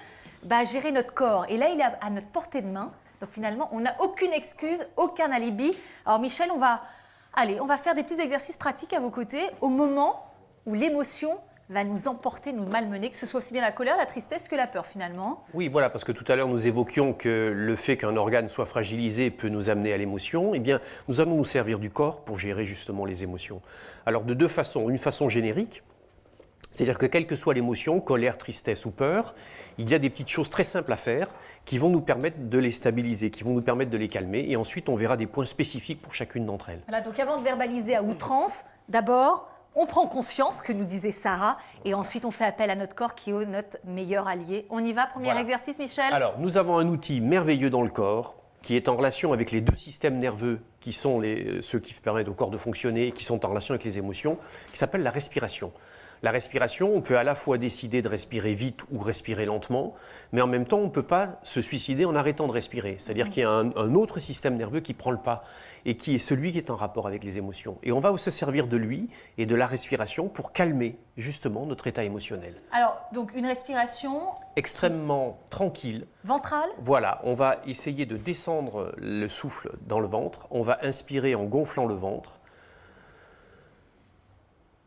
à gérer notre corps. Et là, il est à notre portée de main. Donc finalement, on n'a aucune excuse, aucun alibi. Alors Michel, on va faire des petits exercices pratiques à vos côtés au moment où l'émotion va nous emporter, nous malmener, que ce soit aussi bien la colère, la tristesse que la peur finalement. Oui, voilà, parce que tout à l'heure nous évoquions que le fait qu'un organe soit fragilisé peut nous amener à l'émotion. Eh bien, nous allons nous servir du corps pour gérer justement les émotions. Alors de 2 façons. Une façon générique, c'est-à-dire que quelle que soit l'émotion, colère, tristesse ou peur, il y a des petites choses très simples à faire qui vont nous permettre de les stabiliser, qui vont nous permettre de les calmer. Et ensuite, on verra des points spécifiques pour chacune d'entre elles. Voilà, donc avant de verbaliser à outrance, d'abord, on prend conscience, que nous disait Sarah, et ensuite on fait appel à notre corps qui est notre meilleur allié. On y va, premier exercice, Michel. Alors, nous avons un outil merveilleux dans le corps qui est en relation avec les 2 systèmes nerveux qui sont ceux qui permettent au corps de fonctionner et qui sont en relation avec les émotions, qui s'appelle la respiration. La respiration, on peut à la fois décider de respirer vite ou respirer lentement, mais en même temps, on ne peut pas se suicider en arrêtant de respirer. C'est-à-dire qu'il y a un autre système nerveux qui prend le pas et qui est celui qui est en rapport avec les émotions. Et on va se servir de lui et de la respiration pour calmer justement notre état émotionnel. Alors, donc une respiration extrêmement tranquille. Ventrale. Voilà, on va essayer de descendre le souffle dans le ventre. On va inspirer en gonflant le ventre.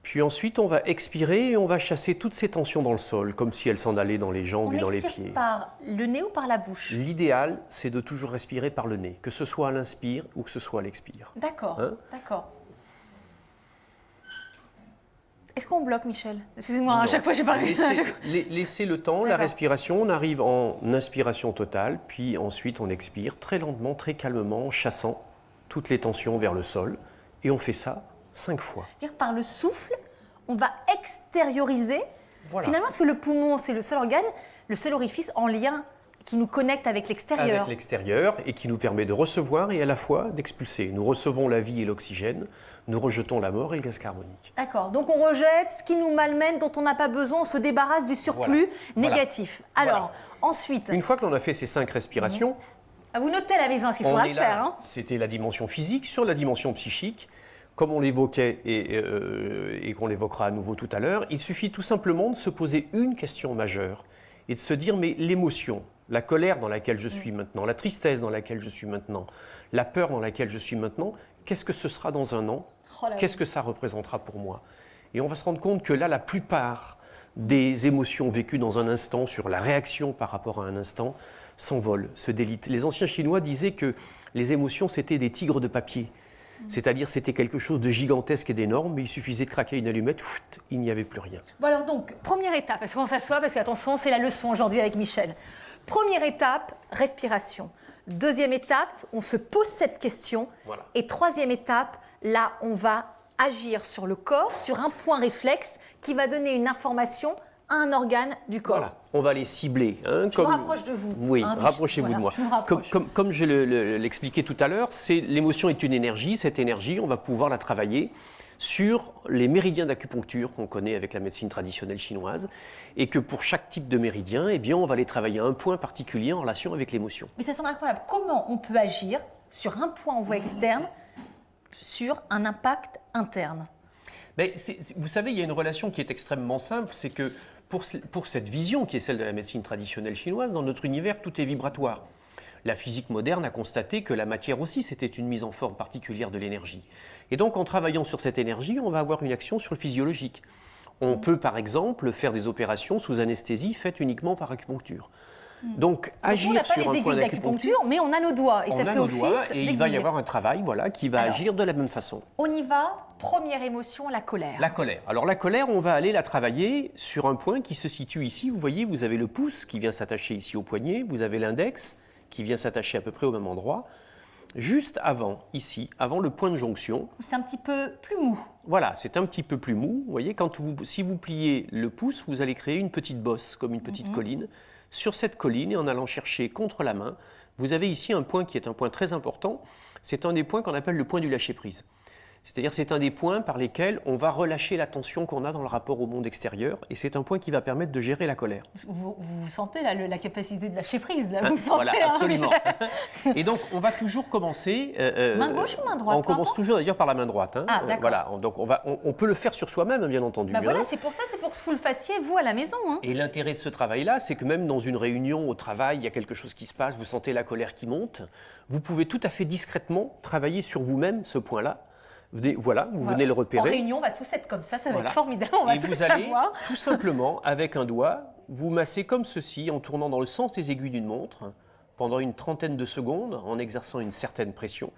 Puis ensuite, on va expirer et on va chasser toutes ces tensions dans le sol, comme si elles s'en allaient dans les jambes et dans les pieds. On expire par le nez ou par la bouche? L'idéal, c'est de toujours respirer par le nez, que ce soit à l'inspire ou que ce soit à l'expire. D'accord, d'accord. Est-ce qu'on bloque, Michel? Excusez-moi, à chaque fois, j'ai pas réussi. Laissez le temps, la respiration. On arrive en inspiration totale, puis ensuite on expire très lentement, très calmement, en chassant toutes les tensions vers le sol. Et on fait ça 5 fois. Par le souffle, on va extérioriser. Voilà. Finalement, parce que le poumon, c'est le seul organe, le seul orifice en lien qui nous connecte avec l'extérieur. Avec l'extérieur et qui nous permet de recevoir et à la fois d'expulser. Nous recevons la vie et l'oxygène, nous rejetons la mort et le gaz carbonique. D'accord, donc on rejette ce qui nous malmène, dont on n'a pas besoin, on se débarrasse du surplus négatif. Alors, ensuite... Une fois que l'on a fait ces 5 respirations... Vous notez à la maison ce qu'il faudra faire. C'était la dimension physique. Sur la dimension psychique, comme on l'évoquait et qu'on l'évoquera à nouveau tout à l'heure, il suffit tout simplement de se poser une question majeure et de se dire, mais l'émotion, la colère dans laquelle je suis maintenant, la tristesse dans laquelle je suis maintenant, la peur dans laquelle je suis maintenant, qu'est-ce que ce sera dans un an? Qu'est-ce que ça représentera pour moi? Et on va se rendre compte que là, la plupart des émotions vécues dans un instant, sur la réaction par rapport à un instant, s'envolent, se délitent. Les anciens Chinois disaient que les émotions, c'était des tigres de papier. C'est-à-dire c'était quelque chose de gigantesque et d'énorme, mais il suffisait de craquer une allumette, il n'y avait plus rien. Bon alors donc, première étape, parce qu'on s'assoit, parce qu'attention, c'est la leçon aujourd'hui avec Michel. Première étape, respiration. Deuxième étape, on se pose cette question. Voilà. Et troisième étape, là, on va agir sur le corps, sur un point réflexe qui va donner une information à un organe du corps. Voilà, on va les cibler. Hein, Je me rapproche de vous. Oui, hein, rapprochez-vous voilà, de moi. je me rapproche. Comme je l'expliquais tout à l'heure, l'émotion est une énergie. Cette énergie, on va pouvoir la travailler sur les méridiens d'acupuncture qu'on connaît avec la médecine traditionnelle chinoise, et que pour chaque type de méridien, eh bien, on va les travailler à un point particulier en relation avec l'émotion. Mais ça semble incroyable. Comment on peut agir sur un point en voie externe sur un impact interne? Mais vous savez, il y a une relation qui est extrêmement simple, c'est que pour cette vision qui est celle de la médecine traditionnelle chinoise, dans notre univers, tout est vibratoire. La physique moderne a constaté que la matière aussi, c'était une mise en forme particulière de l'énergie. Et donc, en travaillant sur cette énergie, on va avoir une action sur le physiologique. On peut, par exemple, faire des opérations sous anesthésie faites uniquement par acupuncture. Donc, agir sur un point d'acupuncture, mais on a nos doigts. Et on ça a fait nos office doigts et il va y d'aiguille. avoir un travail qui va agir de la même façon. On y va. Première émotion, la colère. La colère. Alors la colère, on va aller la travailler sur un point qui se situe ici. Vous voyez, vous avez le pouce qui vient s'attacher ici au poignet. Vous avez l'index qui vient s'attacher à peu près au même endroit. Juste avant, ici, avant le point de jonction. C'est un petit peu plus mou. Voilà, c'est un petit peu plus mou. Vous voyez, si vous pliez le pouce, vous allez créer une petite bosse, comme une petite colline. Sur cette colline, et en allant chercher contre la main, vous avez ici un point qui est un point très important. C'est un des points qu'on appelle le point du lâcher-prise. C'est-à-dire c'est un des points par lesquels on va relâcher la tension qu'on a dans le rapport au monde extérieur, et c'est un point qui va permettre de gérer la colère. Vous sentez là, la capacité de lâcher prise, là, vous sentez. Voilà, absolument. Et donc on va toujours commencer... main gauche ou main droite? On commence toujours d'ailleurs par la main droite. Hein. Ah, d'accord. Voilà, donc on peut le faire sur soi-même, bien entendu. Bah voilà, hein. c'est pour ça, c'est pour que vous le fassiez, vous, à la maison. Hein. Et l'intérêt de ce travail-là, c'est que même dans une réunion au travail, il y a quelque chose qui se passe, vous sentez la colère qui monte, vous pouvez tout à fait discrètement travailler sur vous-même ce point-là. Voilà, vous venez le repérer. En réunion, on va tous être comme ça va être formidable, on va et tous vous allez, savoir. tout simplement, avec un doigt, vous massez comme ceci, en tournant dans le sens des aiguilles d'une montre, pendant une trentaine de secondes, en exerçant une certaine pression.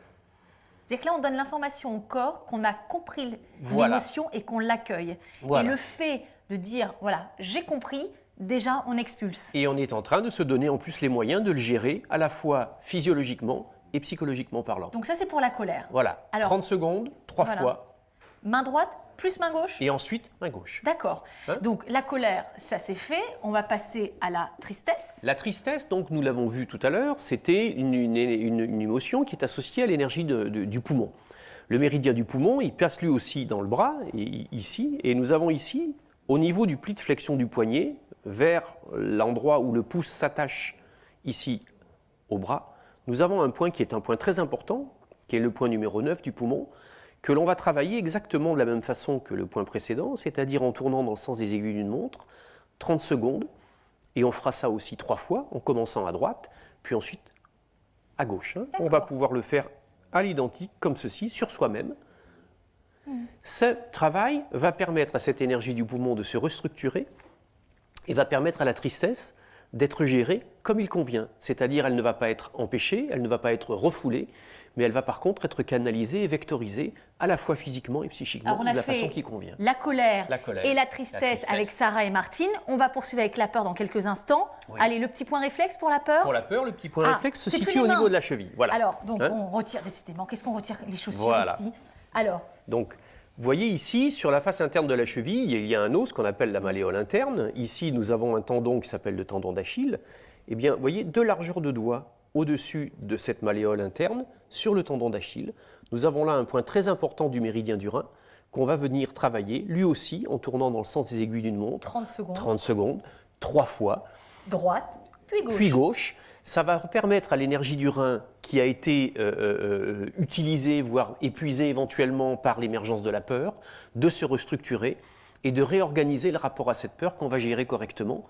C'est-à-dire que là, on donne l'information au corps qu'on a compris Voilà. l'émotion et qu'on l'accueille. Voilà. Et le fait de dire, voilà, j'ai compris, déjà, on expulse. Et on est en train de se donner en plus les moyens de le gérer, à la fois physiologiquement et psychologiquement parlant. Donc ça, c'est pour la colère. Voilà, Alors, 30 secondes, 3 voilà. fois, Main droite plus main gauche. et ensuite main gauche. D'accord. Hein? Donc la colère, ça c'est fait. On va passer à la tristesse. La tristesse, donc nous l'avons vu tout à l'heure, c'était une émotion qui est associée à l'énergie du poumon. Le méridien du poumon, il passe lui aussi dans le bras, ici, et nous avons ici, au niveau du pli de flexion du poignet, vers l'endroit où le pouce s'attache ici au bras, nous avons un point qui est un point très important, qui est le point numéro 9 du poumon, que l'on va travailler exactement de la même façon que le point précédent, c'est-à-dire en tournant dans le sens des aiguilles d'une montre, 30 secondes, et on fera ça aussi 3 fois, en commençant à droite, puis ensuite à gauche. Hein. On va pouvoir le faire à l'identique, comme ceci, sur soi-même. Ce travail va permettre à cette énergie du poumon de se restructurer et va permettre à la tristesse d'être gérée comme il convient. C'est-à-dire, elle ne va pas être empêchée, elle ne va pas être refoulée, mais elle va par contre être canalisée et vectorisée à la fois physiquement et psychiquement Alors, on a de la fait façon qui convient. La colère, et la tristesse, La tristesse avec Sarah et Martine. On va poursuivre avec la peur dans quelques instants. Oui. Allez, le petit point réflexe pour la peur. Pour la peur, le petit point réflexe se c'est situe que au les niveau mains. de la cheville. Voilà. Alors, donc, Hein? on retire décidément. Qu'est-ce qu'on retire? Les chaussures Voilà. ici. Alors, Donc, vous voyez ici, sur la face interne de la cheville, il y a un os qu'on appelle la malléole interne. Ici, nous avons un tendon qui s'appelle le tendon d'Achille. Eh bien, vous voyez, 2 largeurs de doigts au-dessus de cette malléole interne, sur le tendon d'Achille. Nous avons là un point très important du méridien du rein qu'on va venir travailler, lui aussi, en tournant dans le sens des aiguilles d'une montre. 30 secondes. 30 secondes, 3 fois. Droite, puis gauche. Puis gauche. Ça va permettre à l'énergie du rein, qui a été utilisée, voire épuisée éventuellement par l'émergence de la peur, de se restructurer et de réorganiser le rapport à cette peur qu'on va gérer correctement.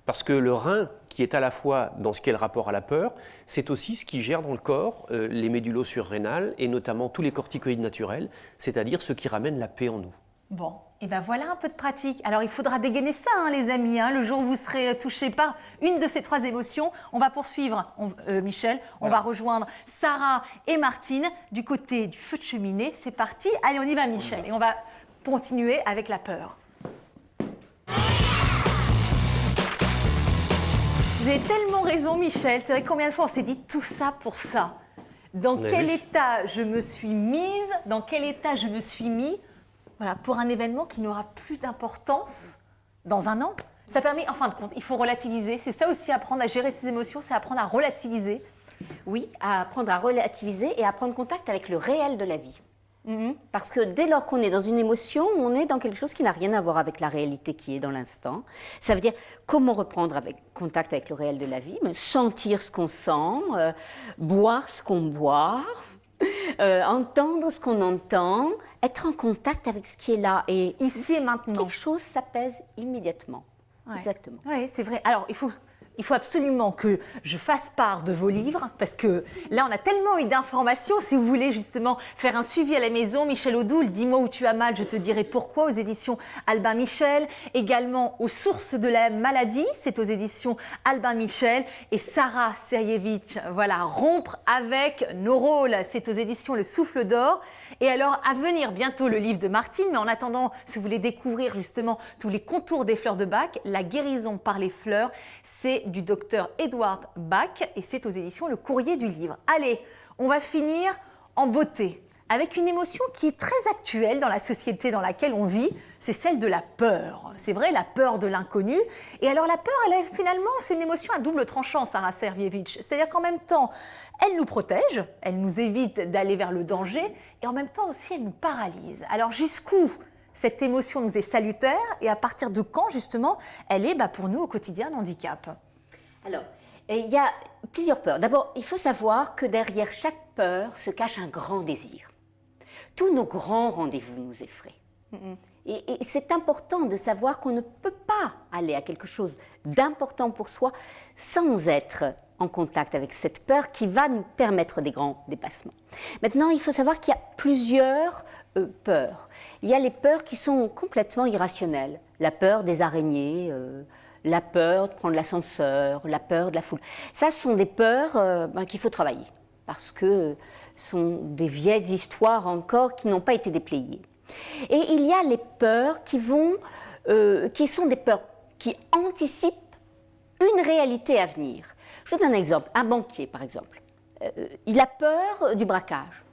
Parce que le rein, qui est à la fois dans ce qui est le rapport à la peur, c'est aussi ce qui gère dans le corps les médullo-surrénales et notamment tous les corticoïdes naturels, c'est-à-dire ce qui ramène la paix en nous. Bon, et ben voilà un peu de pratique. Alors il faudra dégainer ça, hein, les amis. Le jour où vous serez touchés par une de ces trois émotions, on va poursuivre, Michel. On va rejoindre Sarah et Martine du côté du feu de cheminée. C'est parti. Allez, on y va, Michel. Et on va continuer avec la peur. Vous avez tellement raison, Michel. C'est vrai que combien de fois on s'est dit tout ça pour ça. Dans quel état je me suis mise, dans quel état je me suis mis, voilà, pour un événement qui n'aura plus d'importance dans un an. Ça permet, en fin de compte, il faut relativiser. C'est ça aussi, apprendre à gérer ses émotions, c'est apprendre à relativiser. Oui, à apprendre à relativiser et à prendre contact avec le réel de la vie. Parce que dès lors qu'on est dans une émotion, on est dans quelque chose qui n'a rien à voir avec la réalité qui est dans l'instant. Ça veut dire comment reprendre contact avec le réel de la vie, sentir ce qu'on sent, boire ce qu'on boit, entendre ce qu'on entend, être en contact avec ce qui est là. Et ici et maintenant. Quelque chose s'apaise immédiatement. Ouais. Exactement. Oui, c'est vrai. Alors, il faut absolument que je fasse part de vos livres, parce que là, on a tellement eu d'informations. Si vous voulez justement faire un suivi à la maison, Michel Odoul, Dis-moi où tu as mal, je te dirai pourquoi, aux éditions Albin Michel. Également, Aux sources de la maladie, c'est aux éditions Albin Michel. Et Sarah Serjevich, voilà, Rompre avec nos rôles, c'est aux éditions Le Souffle d'Or. Et alors, à venir bientôt le livre de Martine, mais en attendant, si vous voulez découvrir justement tous les contours des fleurs de Bach, La guérison par les fleurs, c'est du docteur Edward Bach et c'est aux éditions Le Courrier du Livre. Allez, on va finir en beauté avec une émotion qui est très actuelle dans la société dans laquelle on vit, c'est celle de la peur. C'est vrai, la peur de l'inconnu. Et alors la peur, finalement, c'est une émotion à double tranchant, Sarah Serjevich. C'est-à-dire qu'en même temps, elle nous protège, elle nous évite d'aller vers le danger et en même temps aussi, elle nous paralyse. Alors jusqu'où cette émotion nous est salutaire et à partir de quand, justement, elle est pour nous au quotidien un handicap? Alors, il y a plusieurs peurs. D'abord, il faut savoir que derrière chaque peur se cache un grand désir. Tous nos grands rendez-vous nous effraient. Et c'est important de savoir qu'on ne peut pas aller à quelque chose d'important pour soi sans être en contact avec cette peur qui va nous permettre des grands dépassements. Maintenant, il faut savoir qu'il y a plusieurs peurs. Il y a les peurs qui sont complètement irrationnelles. La peur des araignées, la peur de prendre l'ascenseur, la peur de la foule. Ça, ce sont des peurs qu'il faut travailler parce que ce sont des vieilles histoires encore qui n'ont pas été déplayées. Et il y a les peurs qui sont des peurs qui anticipent une réalité à venir. Je donne un exemple. Un banquier, par exemple, il a peur du braquage.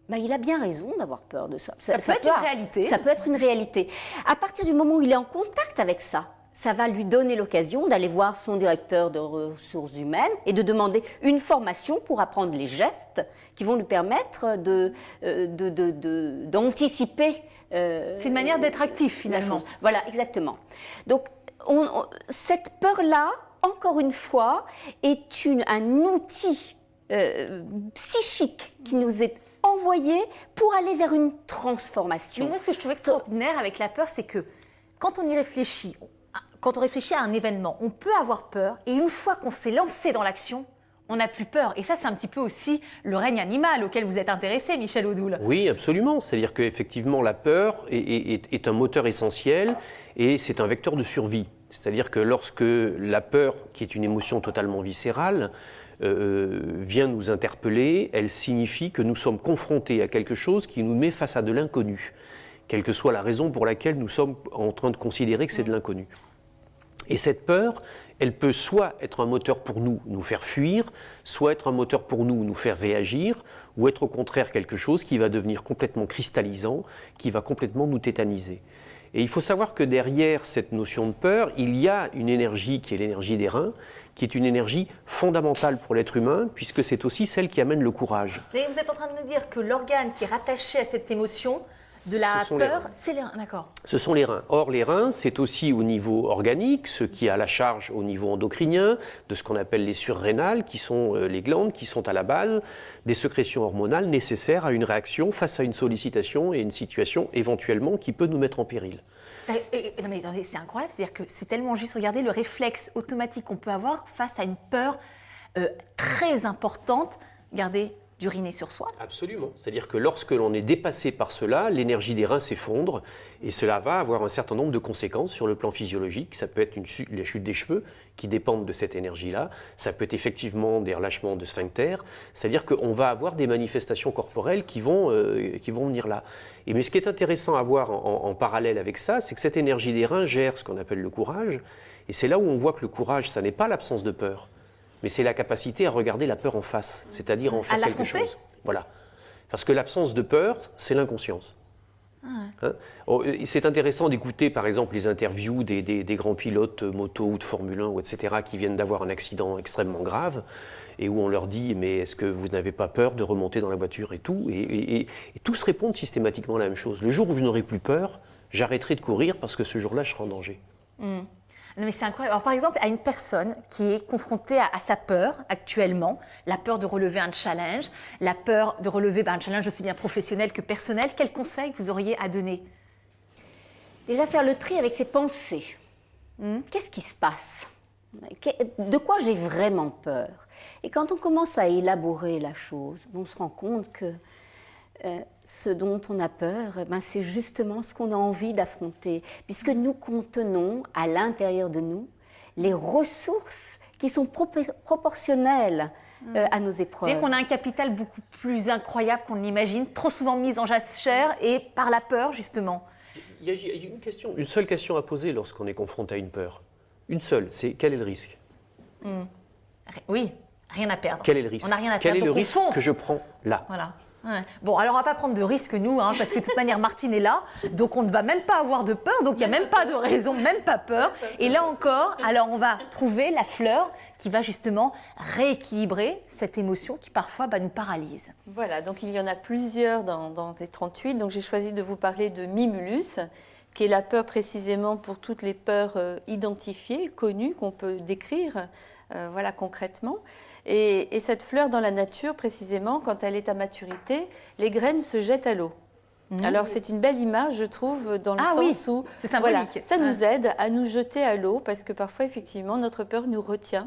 Il a bien raison d'avoir peur de ça. Ça peut être une réalité. Ça peut être une réalité. À partir du moment où il est en contact avec ça, ça va lui donner l'occasion d'aller voir son directeur de ressources humaines et de demander une formation pour apprendre les gestes qui vont lui permettre d'anticiper. C'est une manière d'être actif, finalement. Voilà, exactement. Donc, cette peur-là, encore une fois, est un outil psychique qui nous est envoyé pour aller vers une transformation. Mais moi, ce que je trouve extraordinaire avec la peur, c'est que quand on y réfléchit, quand on réfléchit à un événement, on peut avoir peur et une fois qu'on s'est lancé dans l'action, on n'a plus peur. Et ça, c'est un petit peu aussi le règne animal auquel vous êtes intéressé, Michel Odoul. Oui, absolument. C'est-à-dire qu'effectivement, la peur est un moteur essentiel et c'est un vecteur de survie. C'est-à-dire que lorsque la peur, qui est une émotion totalement viscérale, vient nous interpeller, elle signifie que nous sommes confrontés à quelque chose qui nous met face à de l'inconnu, quelle que soit la raison pour laquelle nous sommes en train de considérer que c'est de l'inconnu. Et cette peur, elle peut soit être un moteur pour nous faire fuir, soit être un moteur pour nous faire réagir, ou être au contraire quelque chose qui va devenir complètement cristallisant, qui va complètement nous tétaniser. Et il faut savoir que derrière cette notion de peur, il y a une énergie qui est l'énergie des reins, qui est une énergie fondamentale pour l'être humain, puisque c'est aussi celle qui amène le courage. Mais vous êtes en train de nous dire que l'organe qui est rattaché à cette émotion de la Ce sont les peur, reins. c'est les reins, d'accord. Ce sont les reins. Or, les reins, c'est aussi au niveau organique, ce qui a la charge au niveau endocrinien, de ce qu'on appelle les surrénales, qui sont les glandes qui sont à la base des sécrétions hormonales nécessaires à une réaction face à une sollicitation et une situation éventuellement qui peut nous mettre en péril. Non mais attendez, c'est incroyable, c'est-à-dire que c'est tellement juste, regardez le réflexe automatique qu'on peut avoir face à une peur très importante, regardez, d'uriner sur soi. Absolument. C'est-à-dire que lorsque l'on est dépassé par cela, l'énergie des reins s'effondre et cela va avoir un certain nombre de conséquences sur le plan physiologique. Ça peut être la chute des cheveux qui dépendent de cette énergie-là. Ça peut être effectivement des relâchements de sphincter. C'est-à-dire qu'on va avoir des manifestations corporelles qui vont venir là. Mais ce qui est intéressant à voir en parallèle avec ça, c'est que cette énergie des reins gère ce qu'on appelle le courage. Et c'est là où on voit que le courage, ça n'est pas l'absence de peur, mais c'est la capacité à regarder la peur en face, c'est-à-dire en faire quelque chose. Voilà. Parce que l'absence de peur, c'est l'inconscience. Hein? C'est intéressant d'écouter, par exemple, les interviews des grands pilotes moto ou de Formule 1, ou etc., qui viennent d'avoir un accident extrêmement grave, et où on leur dit « mais est-ce que vous n'avez pas peur de remonter dans la voiture ?» et tout. Et tous répondent systématiquement la même chose. Le jour où je n'aurai plus peur, j'arrêterai de courir parce que ce jour-là, je serai en danger. Non mais c'est incroyable. Alors par exemple, à une personne qui est confrontée à sa peur actuellement, la peur de relever un challenge, la peur de relever un challenge aussi bien professionnel que personnel, quels conseils vous auriez à donner? Déjà faire le tri avec ses pensées. Qu'est-ce qui se passe? De quoi j'ai vraiment peur? Et quand on commence à élaborer la chose, on se rend compte que ce dont on a peur, c'est justement ce qu'on a envie d'affronter, puisque nous contenons à l'intérieur de nous les ressources qui sont proportionnelles à nos épreuves. C'est-à-dire qu'on a un capital beaucoup plus incroyable qu'on l'imagine, trop souvent mis en jachère et par la peur justement. Il y a une seule question à poser lorsqu'on est confronté à une peur. Une seule, c'est quel est le risque? Oui, rien à perdre. Quel est le risque? On n'a rien à Quel perdre. est le donc on risque fonce. que je prends là? Voilà. Ouais. Bon, alors on va pas prendre de risque nous, parce que de toute manière Martine est là, donc on ne va même pas avoir de peur, donc il n'y a même pas de raison, même pas peur. Et là encore, alors on va trouver la fleur qui va justement rééquilibrer cette émotion qui parfois nous paralyse. Voilà, donc il y en a plusieurs dans les 38, donc j'ai choisi de vous parler de Mimulus, qui est la peur précisément pour toutes les peurs identifiées, connues, qu'on peut décrire. Voilà, concrètement. Et cette fleur dans la nature, précisément, quand elle est à maturité, les graines se jettent à l'eau. Alors c'est une belle image, je trouve, dans le sens où c'est symbolique. Voilà, ça nous aide à nous jeter à l'eau, parce que parfois, effectivement, notre peur nous retient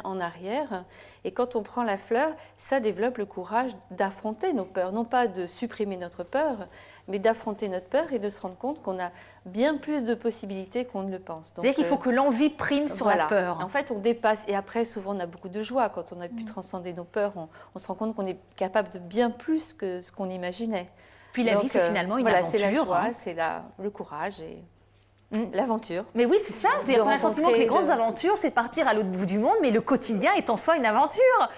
en arrière. Et quand on prend la fleur, ça développe le courage d'affronter nos peurs, non pas de supprimer notre peur, mais d'affronter notre peur et de se rendre compte qu'on a bien plus de possibilités qu'on ne le pense. C'est-à-dire qu'il faut que l'envie prime sur la peur. En fait, on dépasse. Et après, souvent, on a beaucoup de joie. Quand on a pu transcender nos peurs, on se rend compte qu'on est capable de bien plus que ce qu'on imaginait. Puis la vie, c'est finalement une aventure. C'est la joie, c'est le courage et l'aventure. Mais oui, c'est ça. C'est-à-dire qu'on a le sentiment que les grandes aventures, c'est de partir à l'autre bout du monde, mais le quotidien est en soi une aventure.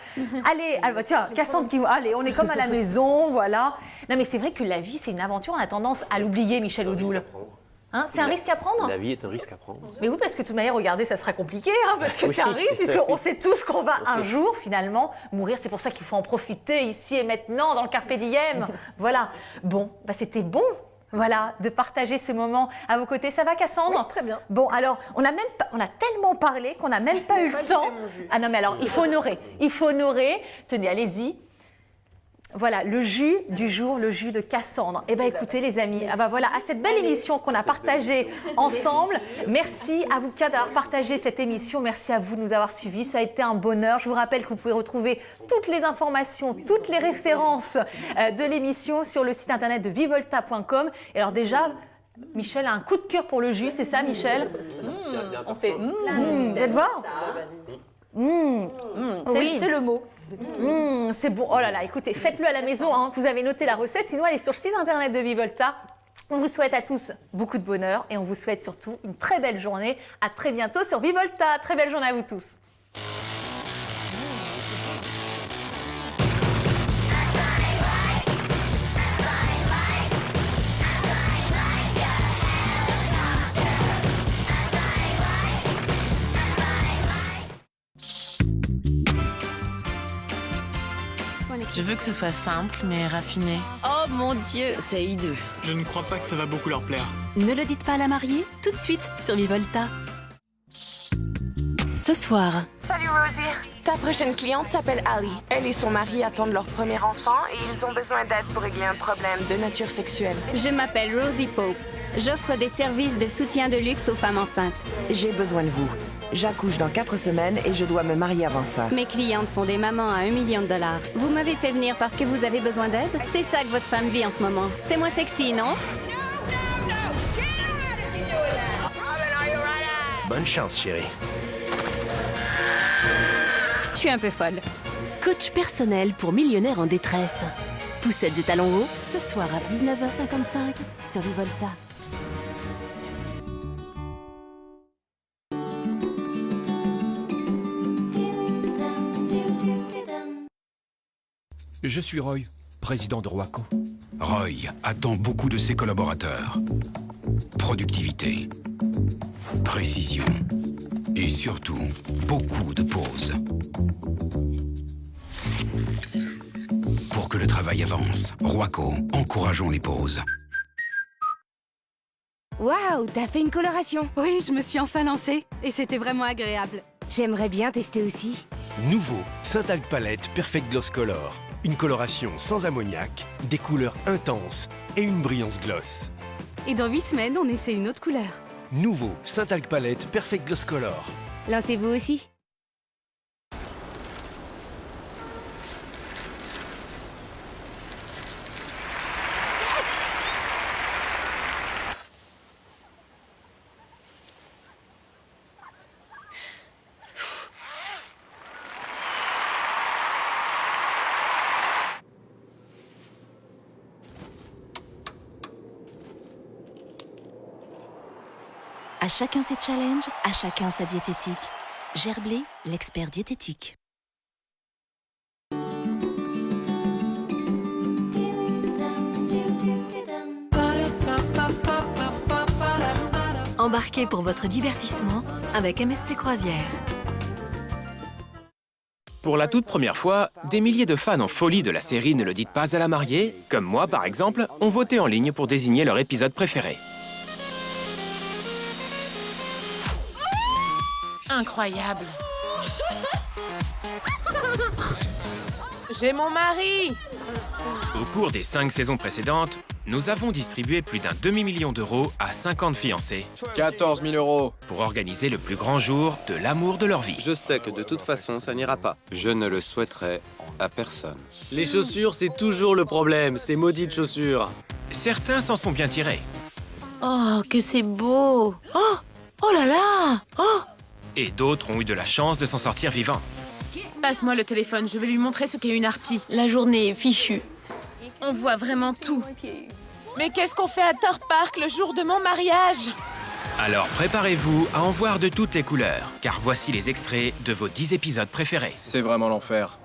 Allez, tiens, Cassandre qui... Allez, on est comme à la maison, voilà. Non, mais c'est vrai que la vie, c'est une aventure. On a tendance à l'oublier, Michel Odoul. C'est un risque à prendre? La vie est un risque à prendre. Mais oui, parce que de toute manière, regardez, ça sera compliqué, parce que c'est un risque, puisqu'on sait tous qu'on va un jour, finalement, mourir. C'est pour ça qu'il faut en profiter ici et maintenant, dans le carpe diem. Voilà. Bon, c'était bon, voilà, de partager ce moment à vos côtés. Ça va, Cassandre? Oui, très bien. Bon, alors, on a tellement parlé qu'on n'a même pas eu le temps. Ah non, mais alors, il faut honorer. Il faut honorer. Tenez, allez-y. Voilà, le jus du jour, le jus de Cassandre. Eh bien, écoutez, les amis, voilà, à cette belle émission qu'on a partagée ensemble. Merci à vous quatre d'avoir partagé cette émission. Merci à vous de nous avoir suivis. Ça a été un bonheur. Je vous rappelle que vous pouvez retrouver toutes les informations, toutes les références de l'émission sur le site internet de vivolta.com. Et alors déjà, Michel a un coup de cœur pour le jus, c'est ça, Michel? On fait Vous êtes voir? C'est le mot. C'est bon. Oh là là, écoutez, faites-le à la maison. Vous avez noté la recette, sinon elle est sur le site internet de Vivolta. On vous souhaite à tous beaucoup de bonheur et on vous souhaite surtout une très belle journée. À très bientôt sur Vivolta. Très belle journée à vous tous. Je veux que ce soit simple, mais raffiné. Oh mon Dieu, C'est hideux. Je ne crois pas que ça va beaucoup leur plaire. Ne le dites pas à la mariée, tout de suite sur Vivolta. Ce soir, Salut Rosie. Ta prochaine cliente s'appelle Ali. Elle et son mari attendent leur premier enfant et ils ont besoin d'aide pour régler un problème de nature sexuelle. Je m'appelle Rosie Pope. J'offre des services de soutien de luxe aux femmes enceintes. J'ai besoin de vous. J'accouche dans 4 semaines et je dois me marier avant ça. Mes clientes sont des mamans à $1 million. Vous m'avez fait venir parce que vous avez besoin d'aide? C'est ça que votre femme vit en ce moment. C'est moins sexy, non? Bonne chance, chérie. Je suis un peu folle. coach personnel pour millionnaires en détresse. Poussettes et talons hauts, ce soir à 19h55 sur Vivolta. Je suis Roy, président de Roaco. Roy attend beaucoup de ses collaborateurs. Productivité, précision et surtout beaucoup de pauses. Pour que le travail avance, Roaco, encourageons les pauses. Waouh, t'as fait une coloration. Oui, je me suis enfin lancée et c'était vraiment agréable. J'aimerais bien tester aussi. Nouveau Saint-Alc Palette Perfect Gloss Color. Une coloration sans ammoniac, des couleurs intenses et une brillance gloss. Et dans 8 semaines, on essaie une autre couleur. Nouveau Saint-Alc Palette Perfect Gloss Color. Lancez-vous aussi. À chacun ses challenges, à chacun sa diététique. Gerblé, l'expert diététique. Embarquez pour votre divertissement avec MSC Croisière. Pour la toute première fois, des milliers de fans en folie de la série Ne le dites pas à la mariée, comme moi par exemple, ont voté en ligne pour désigner leur épisode préféré. Incroyable. J'ai mon mari. Au cours des 5 saisons précédentes, nous avons distribué plus d'un demi-million d'euros à 50 fiancés. 14 000 euros. Pour organiser le plus grand jour de l'amour de leur vie. Je sais que de toute façon, ça n'ira pas. Je ne le souhaiterais à personne. Les chaussures, c'est toujours le problème, ces maudites chaussures. Certains s'en sont bien tirés. Oh, que c'est beau. Oh, oh là là. Oh. Et d'autres ont eu de la chance de s'en sortir vivants. Passe-moi le téléphone, je vais lui montrer ce qu'est une harpie. La journée est fichue. On voit vraiment tout. Mais qu'est-ce qu'on fait à Thor Park le jour de mon mariage? Alors préparez-vous à en voir de toutes les couleurs, car voici les extraits de vos 10 épisodes préférés. C'est vraiment l'enfer.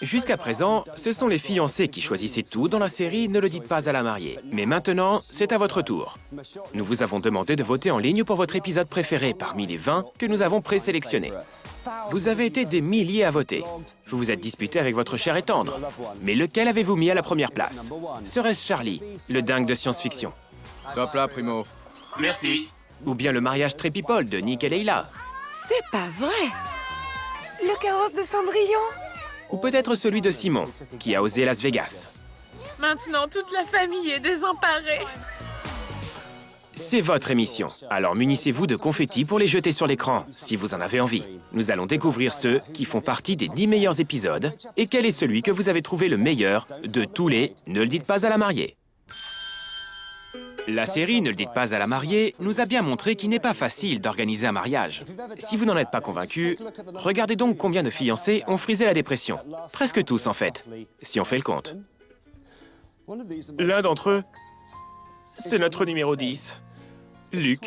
Jusqu'à présent, ce sont les fiancés qui choisissaient tout dans la série Ne le dites pas à la mariée. Mais maintenant, c'est à votre tour. Nous vous avons demandé de voter en ligne pour votre épisode préféré parmi les 20 que nous avons présélectionnés. Vous avez été des milliers à voter. Vous vous êtes disputé avec votre cher et tendre. Mais lequel avez-vous mis à la première place? Serait-ce Charlie, le dingue de science-fiction? Top là, Primo. Merci. Ou bien le mariage trépipole de Nick et Leila? C'est pas vrai. Le carrosse de Cendrillon. Ou peut-être celui de Simon, qui a osé Las Vegas. Maintenant, toute la famille est désemparée. C'est votre émission, alors munissez-vous de confettis pour les jeter sur l'écran, si vous en avez envie. Nous allons découvrir ceux qui font partie des 10 meilleurs épisodes et quel est celui que vous avez trouvé le meilleur de tous les Ne le dites pas à la mariée. La série Ne le dites pas à la mariée nous a bien montré qu'il n'est pas facile d'organiser un mariage. Si vous n'en êtes pas convaincu, regardez donc combien de fiancés ont frisé la dépression. Presque tous en fait, si on fait le compte. L'un d'entre eux, c'est notre numéro 10. Luc,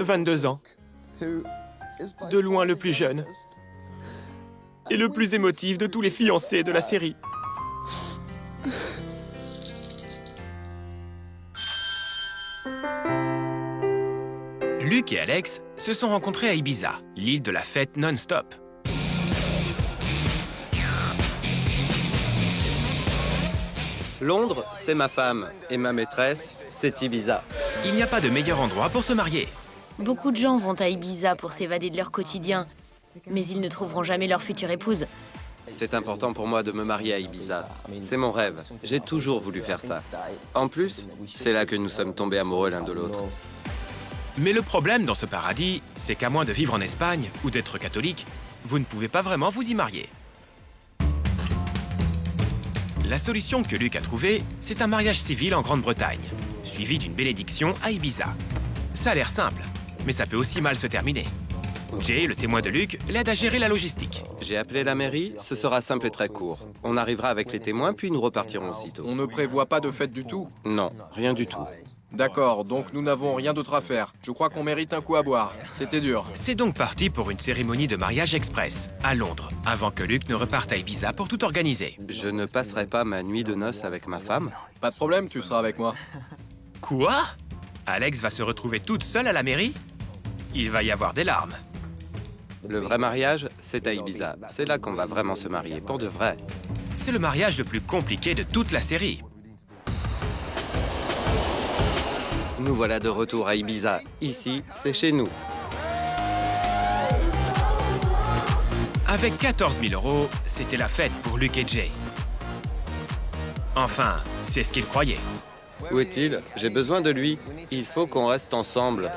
22 ans. De loin le plus jeune. Et le plus émotif de tous les fiancés de la série. Luc et Alex se sont rencontrés à Ibiza, l'île de la fête non-stop. Londres, c'est ma femme. Et ma maîtresse, c'est Ibiza. Il n'y a pas de meilleur endroit pour se marier. Beaucoup de gens vont à Ibiza pour s'évader de leur quotidien, mais ils ne trouveront jamais leur future épouse. C'est important pour moi de me marier à Ibiza. C'est mon rêve. J'ai toujours voulu faire ça. En plus, c'est là que nous sommes tombés amoureux l'un de l'autre. Mais le problème dans ce paradis, c'est qu'à moins de vivre en Espagne ou d'être catholique, vous ne pouvez pas vraiment vous y marier. La solution que Luc a trouvée, c'est un mariage civil en Grande-Bretagne, suivi d'une bénédiction à Ibiza. Ça a l'air simple, mais ça peut aussi mal se terminer. Jay, le témoin de Luc, l'aide à gérer la logistique. J'ai appelé la mairie, ce sera simple et très court. On arrivera avec les témoins, puis nous repartirons aussitôt. On ne prévoit pas de fête du tout? Non, rien du tout. D'accord, donc nous n'avons rien d'autre à faire. Je crois qu'on mérite un coup à boire. C'était dur. C'est donc parti pour une cérémonie de mariage express, à Londres, avant que Luc ne reparte à Ibiza pour tout organiser. Je ne passerai pas ma nuit de noces avec ma femme. Pas de problème, tu seras avec moi. Quoi? Alex va se retrouver toute seule à la mairie? Il va y avoir des larmes. Le vrai mariage, c'est à Ibiza. C'est là qu'on va vraiment se marier, pour de vrai. C'est le mariage le plus compliqué de toute la série. Nous voilà de retour à Ibiza. Ici, c'est chez nous. Avec 14 000 €, c'était la fête pour Luc et Jay. Enfin, c'est ce qu'ils croyaient. Où est-il? J'ai besoin de lui. Il faut qu'on reste ensemble.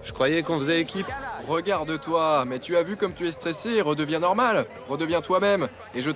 Je croyais qu'on faisait équipe. Regarde-toi, mais tu as vu comme tu es stressé, redeviens normal. Redeviens toi-même. Et je